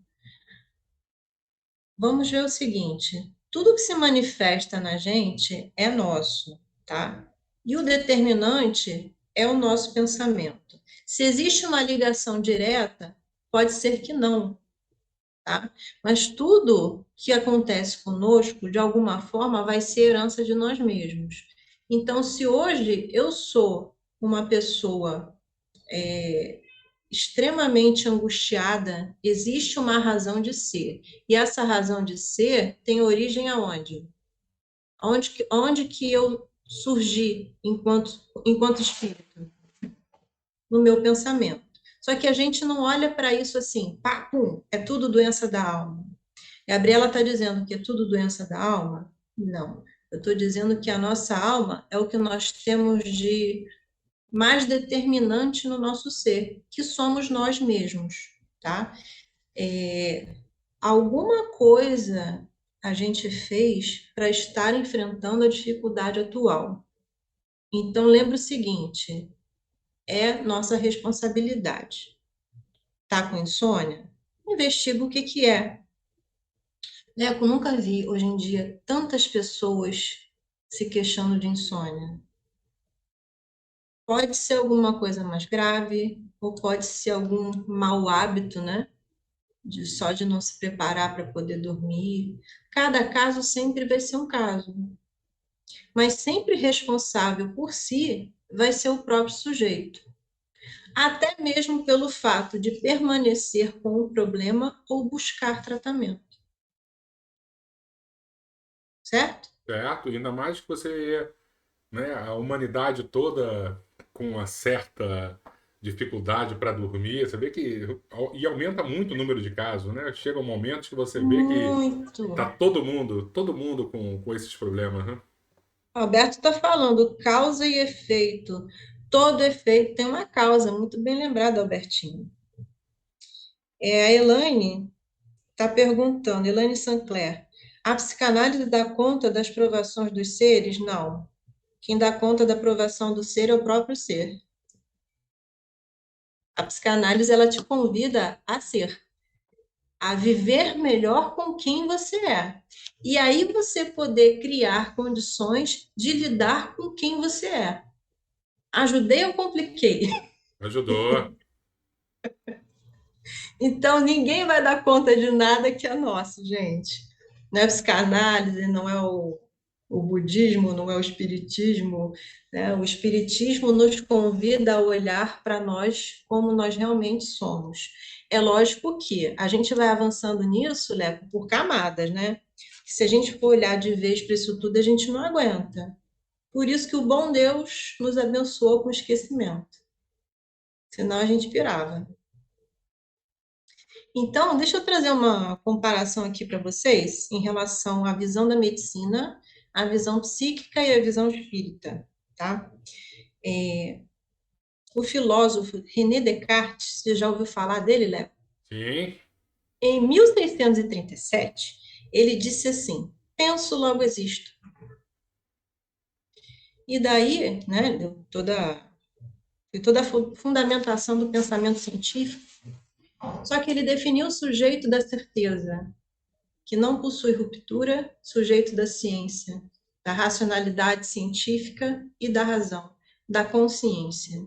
Speaker 2: Vamos ver o seguinte: tudo que se manifesta na gente é nosso, tá? E o determinante é o nosso pensamento. Se existe uma ligação direta, pode ser que não, tá? Mas tudo que acontece conosco, de alguma forma, vai ser herança de nós mesmos. Então, se hoje eu sou uma pessoa extremamente angustiada, existe uma razão de ser. E essa razão de ser tem origem aonde? Onde que eu surgi enquanto espírito? No meu pensamento. Só que a gente não olha para isso assim, pá, pum, é tudo doença da alma. Gabriela está dizendo que é tudo doença da alma? Não. Eu estou dizendo que a nossa alma é o que nós temos de mais determinante no nosso ser, que somos nós mesmos, tá? Alguma coisa a gente fez para estar enfrentando a dificuldade atual. Então, lembre o seguinte: é nossa responsabilidade. Tá com insônia? Investiga o que que é. Leco, nunca vi hoje em dia tantas pessoas se queixando de insônia. Pode ser alguma coisa mais grave, ou pode ser algum mau hábito, né? Só de não se preparar para poder dormir. Cada caso sempre vai ser um caso, mas sempre responsável por si vai ser o próprio sujeito, até mesmo pelo fato de permanecer com o problema ou buscar tratamento, certo?
Speaker 1: Certo? Ainda mais que você, né, a humanidade toda com uma certa dificuldade para dormir, você vê que e aumenta muito o número de casos, né? Chega um momento que você vê que
Speaker 2: Muito.
Speaker 1: tá todo mundo com esses problemas, né?
Speaker 2: Alberto está falando causa e efeito. Todo efeito tem uma causa, muito bem lembrado, Albertinho. A Elaine está perguntando, Elaine Sancler, a psicanálise dá conta das provações dos seres? Não. Quem dá conta da provação do ser é o próprio ser. A psicanálise, ela te convida a ser, a viver melhor com quem você é. E aí você poder criar condições de lidar com quem você é. Ajudei ou compliquei?
Speaker 1: Ajudou.
Speaker 2: Então, ninguém vai dar conta de nada que é nosso, gente. Não é psicanálise, não é o budismo, não é o espiritismo, né? O espiritismo nos convida a olhar para nós como nós realmente somos. É lógico que a gente vai avançando nisso, Leco, por camadas, né? Se a gente for olhar de vez para isso tudo, a gente não aguenta. Por isso que o bom Deus nos abençoou com esquecimento. Senão a gente pirava. Então, deixa eu trazer uma comparação aqui para vocês em relação à visão da medicina, à visão psíquica e à visão espírita, tá? O filósofo René Descartes, você já ouviu falar dele, Léo?
Speaker 1: Sim,
Speaker 2: Em 1637, ele disse assim: penso, logo existo. E daí, né, foi toda a fundamentação do pensamento científico. Só que ele definiu o sujeito da certeza, que não possui ruptura, sujeito da ciência, da racionalidade científica e da razão, da consciência.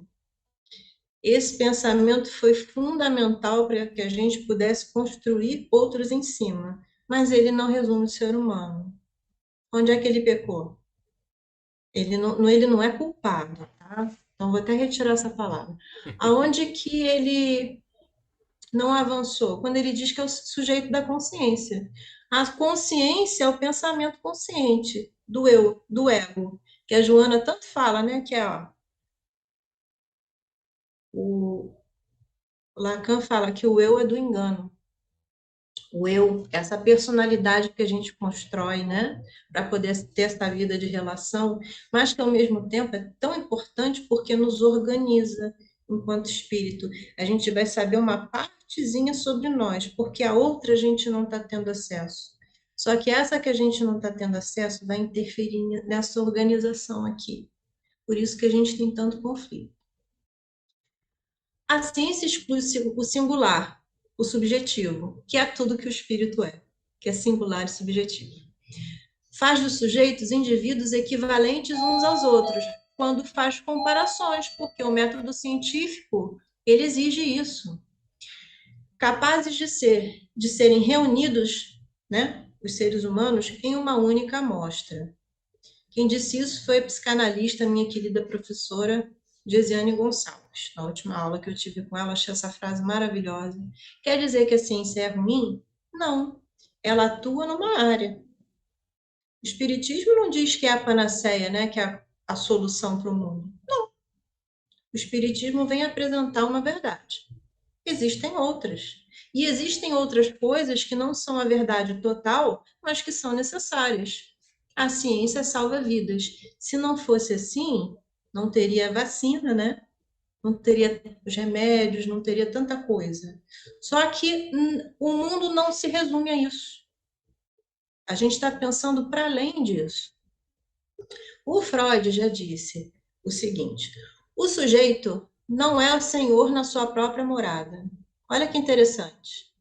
Speaker 2: Esse pensamento foi fundamental para que a gente pudesse construir outros em cima, mas ele não resume o ser humano. Onde é que ele pecou? Ele não é culpado, tá? Então, vou até retirar essa palavra. Aonde que ele não avançou? Quando ele diz que é o sujeito da consciência. A consciência é o pensamento consciente do eu, do ego, que a Joana tanto fala, né? Que é, ó, o Lacan fala que o eu é do engano. O eu, essa personalidade que a gente constrói, né, para poder ter essa vida de relação, mas que ao mesmo tempo é tão importante porque nos organiza enquanto espírito. A gente vai saber uma partezinha sobre nós, porque a outra a gente não está tendo acesso. Só que essa que a gente não está tendo acesso vai interferir nessa organização aqui. Por isso que a gente tem tanto conflito. A ciência exclui o singular, o subjetivo, que é tudo que o espírito é, que é singular e subjetivo. Faz dos sujeitos indivíduos equivalentes uns aos outros, quando faz comparações, porque o método científico ele exige isso. Capazes de serem reunidos, né, os seres humanos, em uma única amostra. Quem disse isso foi a psicanalista, minha querida professora Gesiane Gonçalves. Na última aula que eu tive com ela, achei essa frase maravilhosa. Quer dizer que a ciência é ruim? Não. Ela atua numa área. O espiritismo não diz que é a panaceia, né, que é a solução para o mundo. O espiritismo vem apresentar uma verdade. Existem outras. E existem outras coisas que não são a verdade total, mas que são necessárias. A ciência salva vidas. Se não fosse assim, não teria vacina, né? Não teria os remédios, não teria tanta coisa. Só que o mundo não se resume a isso. A gente está pensando para além disso. O Freud já disse o seguinte: o sujeito não é o senhor na sua própria morada. Olha que interessante.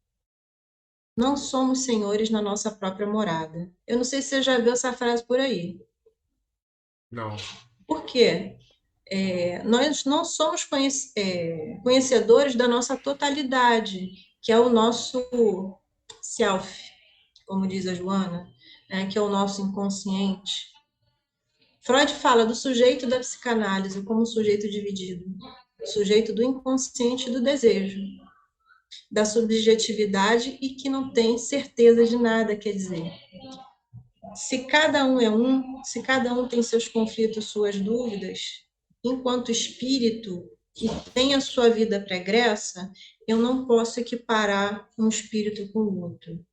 Speaker 2: Não somos senhores na nossa própria morada. Eu não sei se você já viu essa frase por aí.
Speaker 1: Não.
Speaker 2: Por quê? Nós não somos conhecedores da nossa totalidade, que é o nosso self, como diz a Joana, né, que é o nosso inconsciente. Freud fala do sujeito da psicanálise como um sujeito dividido, sujeito do inconsciente e do desejo, da subjetividade e que não tem certeza de nada, quer dizer. Se cada um é um, se cada um tem seus conflitos, suas dúvidas, enquanto espírito que tem a sua vida pregressa, eu não posso equiparar um espírito com o outro.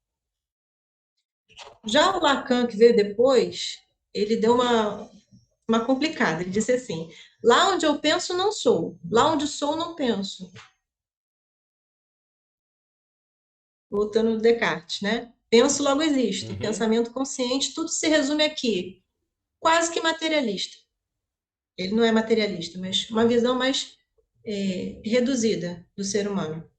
Speaker 2: Já o Lacan, que veio depois, ele deu uma complicada. Ele disse assim: lá onde eu penso, não sou. Lá onde sou, não penso. Voltando no Descartes, né? Penso, logo existo.
Speaker 1: Uhum.
Speaker 2: Pensamento consciente, tudo se resume aqui. Quase que materialista. Ele não é materialista, mas uma visão mais reduzida do ser humano.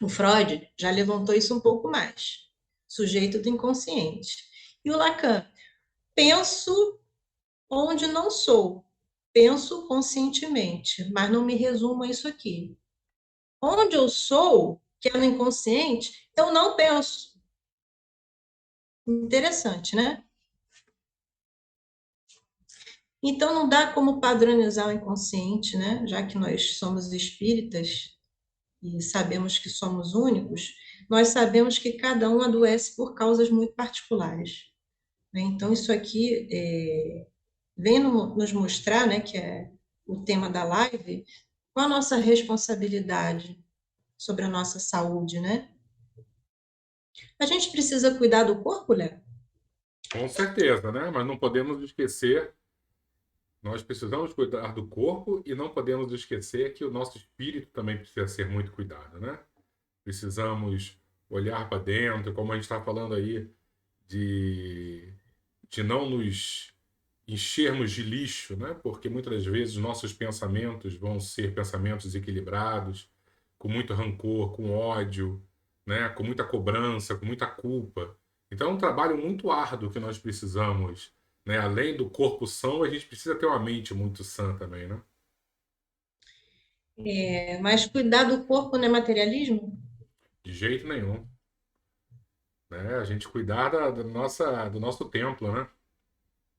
Speaker 2: O Freud já levantou isso um pouco mais. Sujeito do inconsciente. E o Lacan, penso onde não sou. Penso conscientemente, mas não me resumo a isso aqui. Onde eu sou, que é no inconsciente, eu não penso. Interessante, né? Então não dá como padronizar o inconsciente, né? Já que nós somos espíritas e sabemos que somos únicos, nós sabemos que cada um adoece por causas muito particulares, né? Então isso aqui vem nos mostrar, né, que é o tema da live, qual a nossa responsabilidade sobre a nossa saúde, né? A gente precisa cuidar do corpo, Léo?
Speaker 1: Com certeza, né? Mas não podemos esquecer, nós precisamos cuidar do corpo e não podemos esquecer que o nosso espírito também precisa ser muito cuidado, né? Precisamos olhar para dentro, como a gente está falando aí, de, de não nos enchermos de lixo, né? Porque muitas das vezes nossos pensamentos vão ser pensamentos desequilibrados, com muito rancor, com ódio, né? Com muita cobrança, com muita culpa. Então é um trabalho muito árduo que nós precisamos, né? Além do corpo são, a gente precisa ter uma mente muito sã também, né?
Speaker 2: Mas cuidar do corpo não é materialismo?
Speaker 1: De jeito nenhum, né? A gente cuidar da nossa, do nosso templo, né?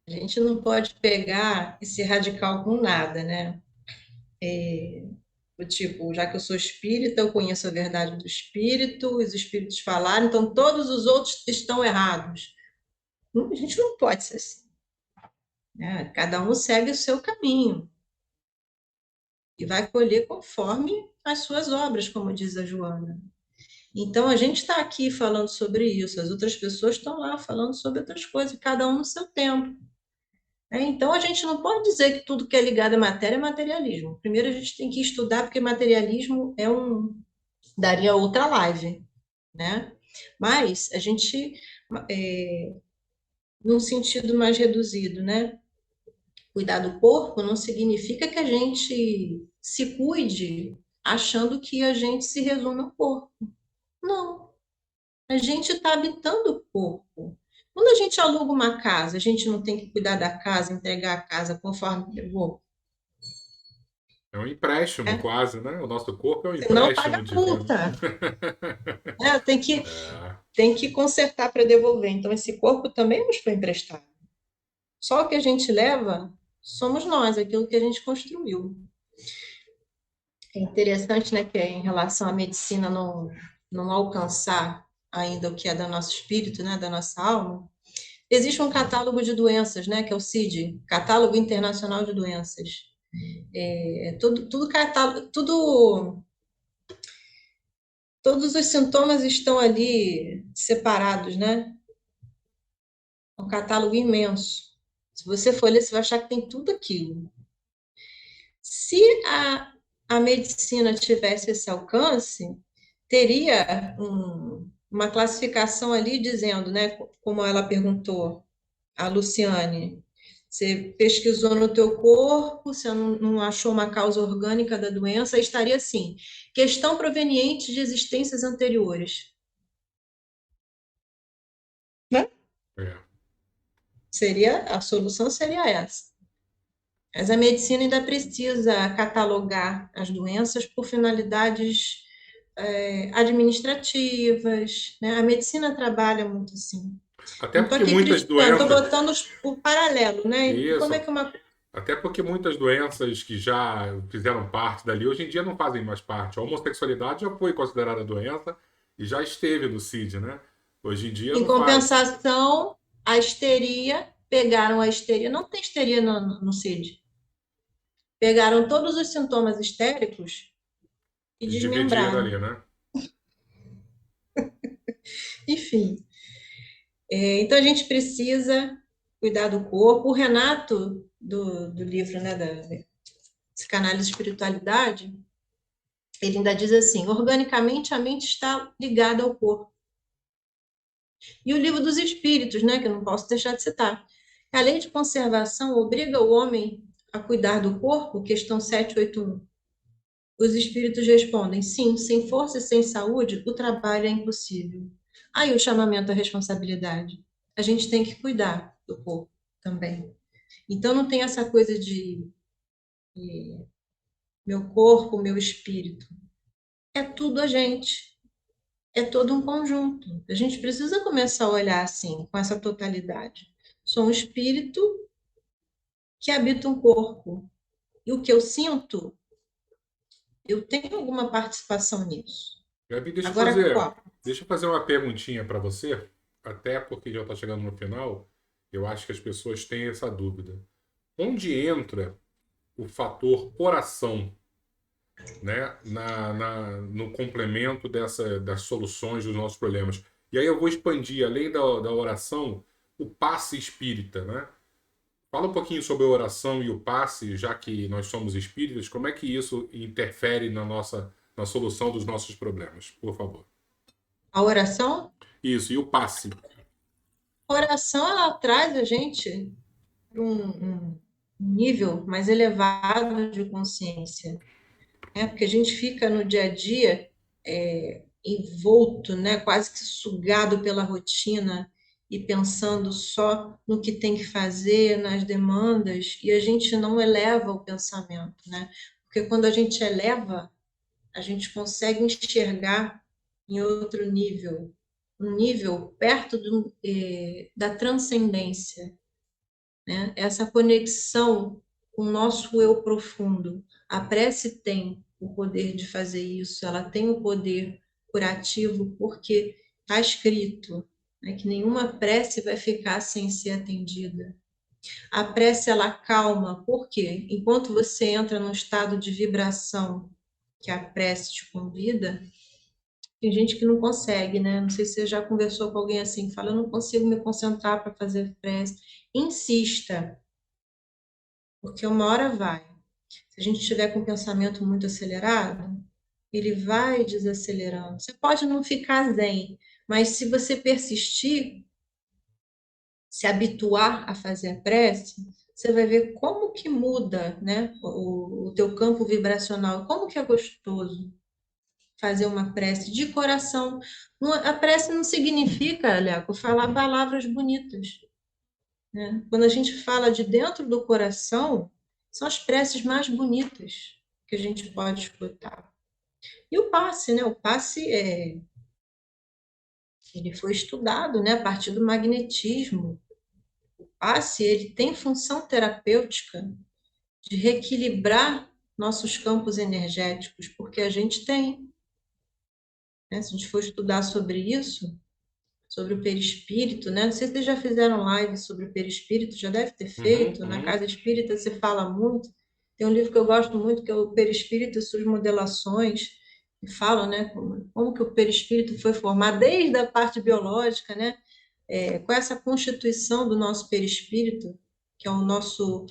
Speaker 2: A gente não pode pegar e ser radical com nada, né? O tipo, já que eu sou espírita, eu conheço a verdade do espírito, os espíritos falaram, então todos os outros estão errados. A gente não pode ser assim, né? Cada um segue o seu caminho e vai colher conforme as suas obras, como diz a Joana. Então, a gente está aqui falando sobre isso, as outras pessoas estão lá falando sobre outras coisas, cada um no seu tempo. Né? Então, a gente não pode dizer que tudo que é ligado à matéria é materialismo. Primeiro, a gente tem que estudar, porque materialismo daria outra live, né? Mas a gente, num sentido mais reduzido, né? Cuidar do corpo não significa que a gente se cuide achando que a gente se resume ao corpo. Não. A gente está habitando o corpo. Quando a gente aluga uma casa, a gente não tem que cuidar da casa, entregar a casa conforme levou,
Speaker 1: É um empréstimo
Speaker 2: né?
Speaker 1: quase, né? O nosso corpo é um
Speaker 2: Senão paga
Speaker 1: empréstimo divino.
Speaker 2: multa. Né?
Speaker 1: É,
Speaker 2: Tem que consertar para devolver. Então, esse corpo também nos foi emprestado. Só o que a gente leva somos nós, aquilo que a gente construiu. É interessante, né, que é em relação à medicina não alcançar ainda o que é do nosso espírito, né, da nossa alma. Existe um catálogo de doenças, né, que é o CID, Catálogo Internacional de Doenças. Tudo catálogo, todos os sintomas estão ali separados, né? É um catálogo imenso. Se você for ler, você vai achar que tem tudo aquilo. Se a medicina tivesse esse alcance, teria uma classificação ali dizendo, né, como ela perguntou, a Luciane, você pesquisou no teu corpo, você não achou uma causa orgânica da doença, estaria assim, questão proveniente de existências anteriores. Né?
Speaker 1: é.
Speaker 2: A solução seria essa. Mas a medicina ainda precisa catalogar as doenças por finalidades administrativas, né? A medicina trabalha muito assim.
Speaker 1: Até
Speaker 2: Não estou
Speaker 1: porque
Speaker 2: aqui
Speaker 1: muitas
Speaker 2: criticando, estou
Speaker 1: doenças,
Speaker 2: botando o paralelo, né? Como é
Speaker 1: isso,
Speaker 2: que uma.
Speaker 1: até porque muitas doenças que já fizeram parte dali, hoje em dia não fazem mais parte. A homossexualidade já foi considerada doença e já esteve no CID, né? Hoje em dia
Speaker 2: Em
Speaker 1: não faz.
Speaker 2: compensação, a histeria, pegaram a histeria, não tem histeria no CID. Pegaram todos os sintomas histéricos e
Speaker 1: E dividir
Speaker 2: desmembraram.
Speaker 1: ali, né?
Speaker 2: Enfim, então a gente precisa cuidar do corpo. O Renato, do livro, né, da Psicanálise e Espiritualidade, ele ainda diz assim: organicamente a mente está ligada ao corpo. E o livro dos Espíritos, né, que eu não posso deixar de citar. A lei de conservação obriga o homem a cuidar do corpo, questão 781. Os espíritos respondem: sim, sem força e sem saúde, o trabalho é impossível. Aí o chamamento à responsabilidade. A gente tem que cuidar do corpo também. Então não tem essa coisa de meu corpo, meu espírito. É tudo a gente. É todo um conjunto. A gente precisa começar a olhar assim, com essa totalidade. Sou um espírito que habita um corpo. E o que eu sinto, eu tenho alguma participação nisso.
Speaker 1: Gabi,
Speaker 2: Agora, qual?
Speaker 1: deixa eu fazer uma perguntinha para você, até porque já está chegando no final. Eu acho que as pessoas têm essa dúvida. Onde entra o fator coração, né, no complemento das soluções dos nossos problemas? E aí eu vou expandir, além da oração, o passe espírita, né? Fala um pouquinho sobre a oração e o passe, já que nós somos espíritas, como é que isso interfere na solução dos nossos problemas, por favor.
Speaker 2: A oração?
Speaker 1: Isso, e o passe.
Speaker 2: A oração, ela traz a gente para um nível mais elevado de consciência, né? Porque a gente fica no dia a dia envolto, né? Quase que sugado pela rotina e pensando só no que tem que fazer, nas demandas, e a gente não eleva o pensamento, né? Porque quando a gente eleva, a gente consegue enxergar em outro nível, um nível perto da transcendência, né? Essa conexão com o nosso eu profundo. A prece tem o poder de fazer isso, ela tem o poder curativo, porque está escrito, né, que nenhuma prece vai ficar sem ser atendida. A prece, ela calma, por quê? Enquanto você entra num estado de vibração que a prece te convida, tem gente que não consegue, né? Não sei se você já conversou com alguém assim, que fala, eu não consigo me concentrar para fazer prece. Insista, porque uma hora vai. Se a gente estiver com o pensamento muito acelerado, ele vai desacelerando. Você pode não ficar zen, mas se você persistir, se habituar a fazer a prece, você vai ver como que muda, né, o teu campo vibracional, como que é gostoso fazer uma prece de coração. A prece não significa, Leco, falar palavras bonitas, né? Quando a gente fala de dentro do coração, são as preces mais bonitas que a gente pode escutar. E o passe, né? O passe ele foi estudado, né, a partir do magnetismo. O passe ele tem função terapêutica de reequilibrar nossos campos energéticos, porque a gente tem, né? Se a gente for estudar sobre isso, sobre o perispírito, né? Não sei se vocês já fizeram live sobre o perispírito, já deve ter
Speaker 1: Uhum,
Speaker 2: feito. Na
Speaker 1: uhum.
Speaker 2: Casa Espírita se fala muito. Tem um livro que eu gosto muito, que é o Perispírito e suas modelações, que falam, né, como que o perispírito foi formado desde a parte biológica, né? Com essa constituição do nosso perispírito, que é o nosso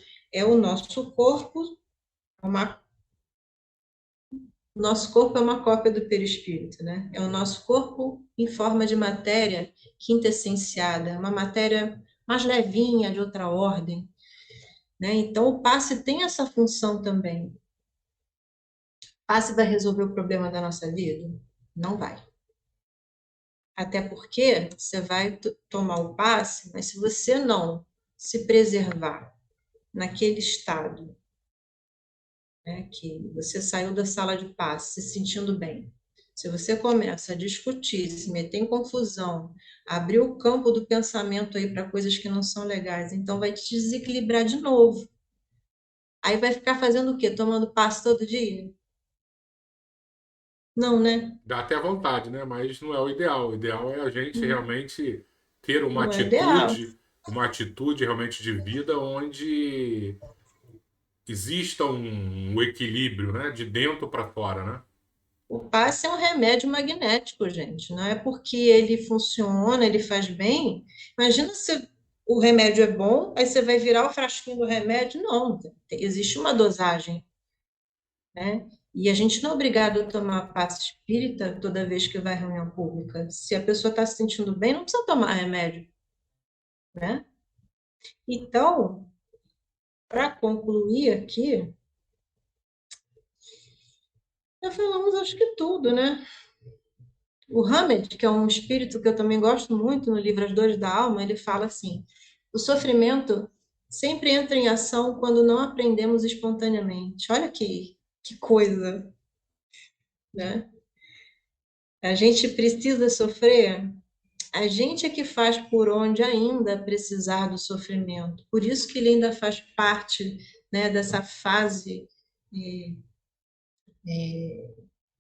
Speaker 2: corpo, é uma o nosso corpo é uma cópia do perispírito, né? É o nosso corpo em forma de matéria quintessenciada, uma matéria mais levinha, de outra ordem, né? Então, o passe tem essa função também. O passe vai resolver o problema da nossa vida? Não vai. Até porque você vai tomar o passe, mas se você não se preservar naquele estado, né, que você saiu da sala de passe se sentindo bem. Se você começa a discutir, se meter em confusão, abrir o campo do pensamento aí para coisas que não são legais, então vai te desequilibrar de novo. Aí vai ficar fazendo o quê? Tomando passe todo dia? Não, né?
Speaker 1: Dá até vontade, né? Mas não é o ideal. O ideal é a gente realmente ter
Speaker 2: Não é ideal.
Speaker 1: uma atitude realmente de vida onde exista um equilíbrio, né? De dentro para fora, né?
Speaker 2: O passe é um remédio magnético, gente. Não é porque ele funciona, ele faz bem. Imagina se o remédio é bom, aí você vai virar o frasquinho do remédio. Não, existe uma dosagem, né? E a gente não é obrigado a tomar passe espírita toda vez que vai à reunião pública. Se a pessoa está se sentindo bem, não precisa tomar remédio, né? Então, para concluir aqui, já falamos acho que tudo, né? O Hamed, que é um espírito que eu também gosto muito no livro As Dores da Alma, ele fala assim: o sofrimento sempre entra em ação quando não aprendemos espontaneamente. Olha que coisa, né? A gente precisa sofrer, a gente é que faz por onde ainda precisar do sofrimento. Por isso que ele ainda faz parte, né, dessa fase eh,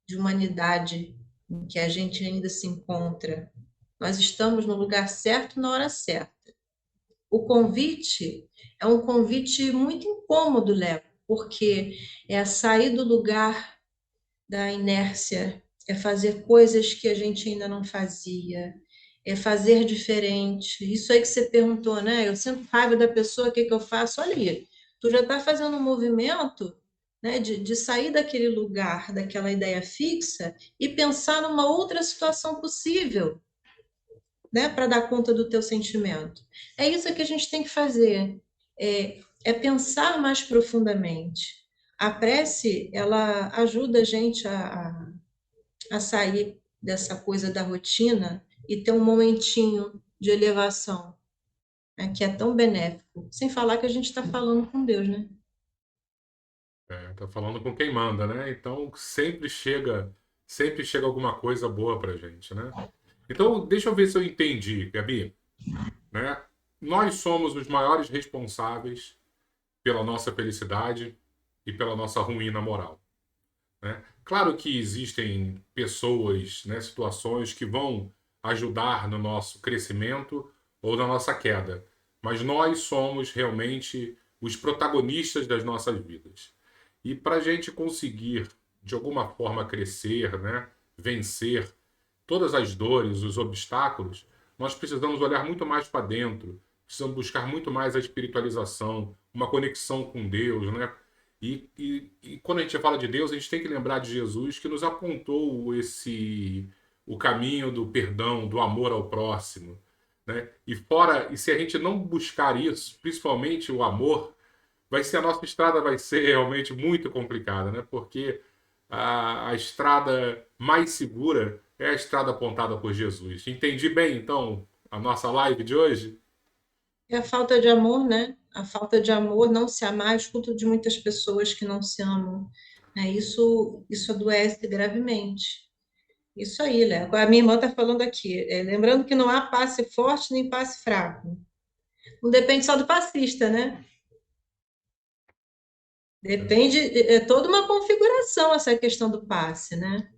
Speaker 2: de humanidade em que a gente ainda se encontra. Nós estamos no lugar certo na hora certa. O convite é um convite muito incômodo, Léo, porque é sair do lugar da inércia, é fazer coisas que a gente ainda não fazia, é fazer diferente. Isso aí que você perguntou, né? Eu sinto raiva da pessoa, o que que eu faço? Olha aí, tu já está fazendo um movimento, né, de sair daquele lugar, daquela ideia fixa e pensar numa outra situação possível, né, para dar conta do teu sentimento. É isso que a gente tem que fazer, é pensar mais profundamente. A prece, ela ajuda a gente a sair dessa coisa da rotina e ter um momentinho de elevação, né, que é tão benéfico. Sem falar que a gente está falando com Deus, né?
Speaker 1: Tá falando com quem manda, né? Então sempre chega alguma coisa boa pra gente, né? Então, deixa eu ver se eu entendi, Gabi, né? nós somos os maiores responsáveis pela nossa felicidade e pela nossa ruína moral, né? Claro que existem pessoas, né, situações que vão ajudar no nosso crescimento ou na nossa queda, mas nós somos realmente os protagonistas das nossas vidas. E para a gente conseguir, de alguma forma, crescer, né, vencer todas as dores, os obstáculos, nós precisamos olhar muito mais para dentro, precisamos buscar muito mais a espiritualização, uma conexão com Deus, né? E quando a gente fala de Deus, a gente tem que lembrar de Jesus que nos apontou o caminho do perdão, do amor ao próximo, né? E se a gente não buscar isso, principalmente o amor, a nossa estrada vai ser realmente muito complicada, né? Porque a estrada mais segura é a estrada apontada por Jesus. Entendi bem, então, a nossa live de hoje?
Speaker 2: É a falta de amor, né? A falta de amor, não se amar, eu escuto de muitas pessoas que não se amam. Né? Isso adoece gravemente. Isso aí, Léo. A minha irmã está falando aqui. Lembrando que não há passe forte nem passe fraco. Não depende só do passista, né? Depende, é toda uma configuração essa questão do passe, né?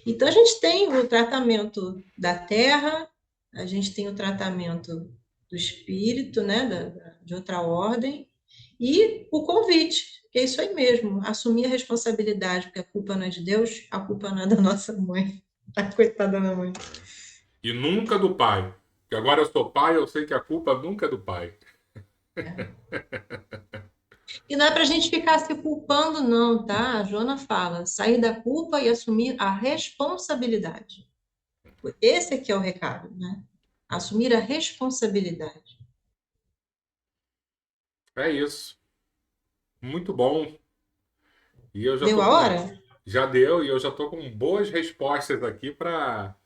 Speaker 2: Então, a gente tem o tratamento da terra, a gente tem o tratamento do espírito, né, de outra ordem, e o convite, que é isso aí mesmo, assumir a responsabilidade, porque a culpa não é de Deus, a culpa não é da nossa mãe, a coitada da minha mãe.
Speaker 1: E nunca do pai. Porque agora eu sou pai, eu sei que a culpa nunca é do pai.
Speaker 2: E não é para a gente ficar se culpando, não, tá? A Joana fala, sair da culpa e assumir a responsabilidade. Esse aqui é o recado, né? Assumir a responsabilidade.
Speaker 1: É isso. Muito bom. E eu já
Speaker 2: Deu
Speaker 1: tô
Speaker 2: a
Speaker 1: com.
Speaker 2: hora?
Speaker 1: Já deu, e eu já tô com boas respostas aqui para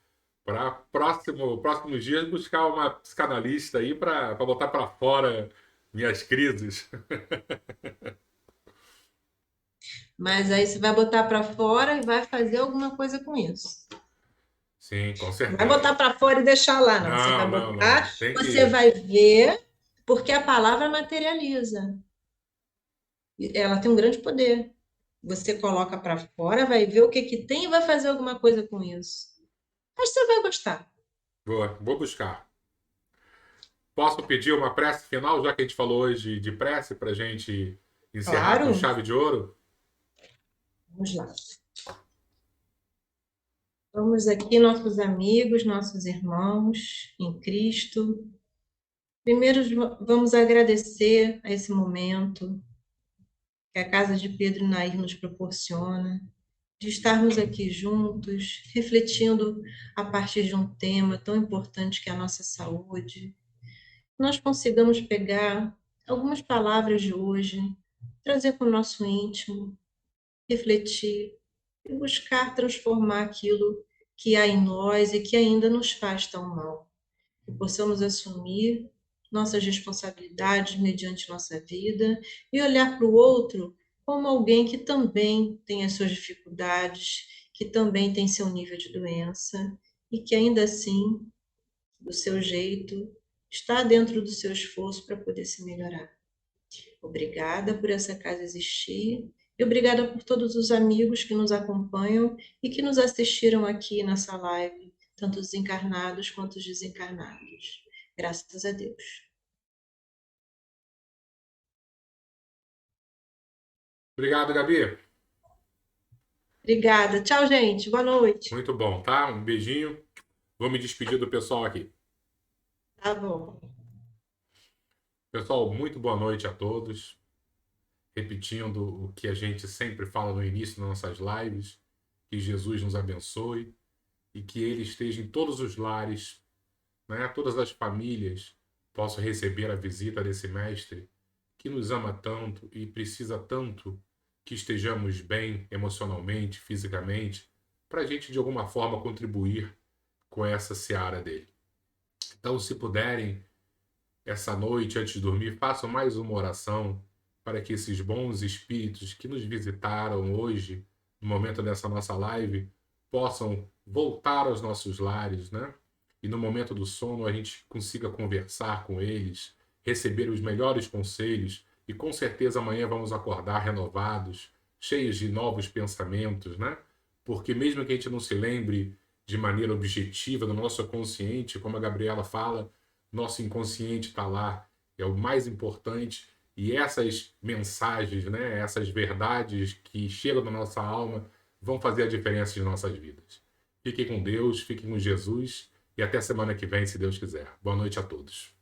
Speaker 1: próximos dias buscar uma psicanalista aí para botar para fora minhas crises.
Speaker 2: Mas aí você vai botar para fora e vai fazer alguma coisa com isso.
Speaker 1: Sim, com
Speaker 2: Não vai
Speaker 1: certeza.
Speaker 2: botar para fora e deixar lá, não. Você vai
Speaker 1: Não, não, não.
Speaker 2: botar,
Speaker 1: Tem
Speaker 2: você
Speaker 1: que.
Speaker 2: vai ver, porque a palavra materializa. Ela tem um grande poder. Você coloca para fora, vai ver o que que tem e vai fazer alguma coisa com isso. Mas você vai gostar.
Speaker 1: Vou buscar. Posso pedir uma prece final, já que a gente falou hoje de prece, para a gente encerrar com
Speaker 2: Claro.
Speaker 1: chave de ouro?
Speaker 2: Vamos lá. Vamos aqui, nossos amigos, nossos irmãos em Cristo. Primeiro, vamos agradecer a esse momento que a Casa de Pedro e Nair nos proporciona, de estarmos aqui juntos, refletindo a partir de um tema tão importante que é a nossa saúde. Nós consigamos pegar algumas palavras de hoje, trazer para o nosso íntimo, refletir e buscar transformar aquilo que há em nós e que ainda nos faz tão mal. Que possamos assumir nossas responsabilidades mediante nossa vida e olhar para o outro como alguém que também tem as suas dificuldades, que também tem seu nível de doença e que ainda assim, do seu jeito, está dentro do seu esforço para poder se melhorar. Obrigada por essa casa existir e obrigada por todos os amigos que nos acompanham e que nos assistiram aqui nessa live, tanto os encarnados quanto os desencarnados. Graças a Deus.
Speaker 1: Obrigado, Gabi.
Speaker 2: Obrigada. Tchau, gente. Boa noite.
Speaker 1: Muito bom, tá? Um beijinho. Vou me despedir do pessoal aqui.
Speaker 2: Tá bom.
Speaker 1: Pessoal, muito boa noite a todos. Repetindo o que a gente sempre fala no início das nossas lives, que Jesus nos abençoe e que Ele esteja em todos os lares, né? Todas as famílias possam receber a visita desse Mestre que nos ama tanto e precisa tanto que estejamos bem emocionalmente, fisicamente, para a gente de alguma forma contribuir com essa seara dele. Então, se puderem, essa noite, antes de dormir, façam mais uma oração para que esses bons espíritos que nos visitaram hoje, no momento dessa nossa live, possam voltar aos nossos lares, né? E no momento do sono a gente consiga conversar com eles receber os melhores conselhos e com certeza amanhã vamos acordar renovados, cheios de novos pensamentos, né? Porque mesmo que a gente não se lembre de maneira objetiva do nosso consciente, como a Gabriela fala, nosso inconsciente está lá, é o mais importante, e essas mensagens, né, essas verdades que chegam na nossa alma vão fazer a diferença em nossas vidas. Fiquem com Deus, fiquem com Jesus, e até semana que vem, se Deus quiser. Boa noite a todos.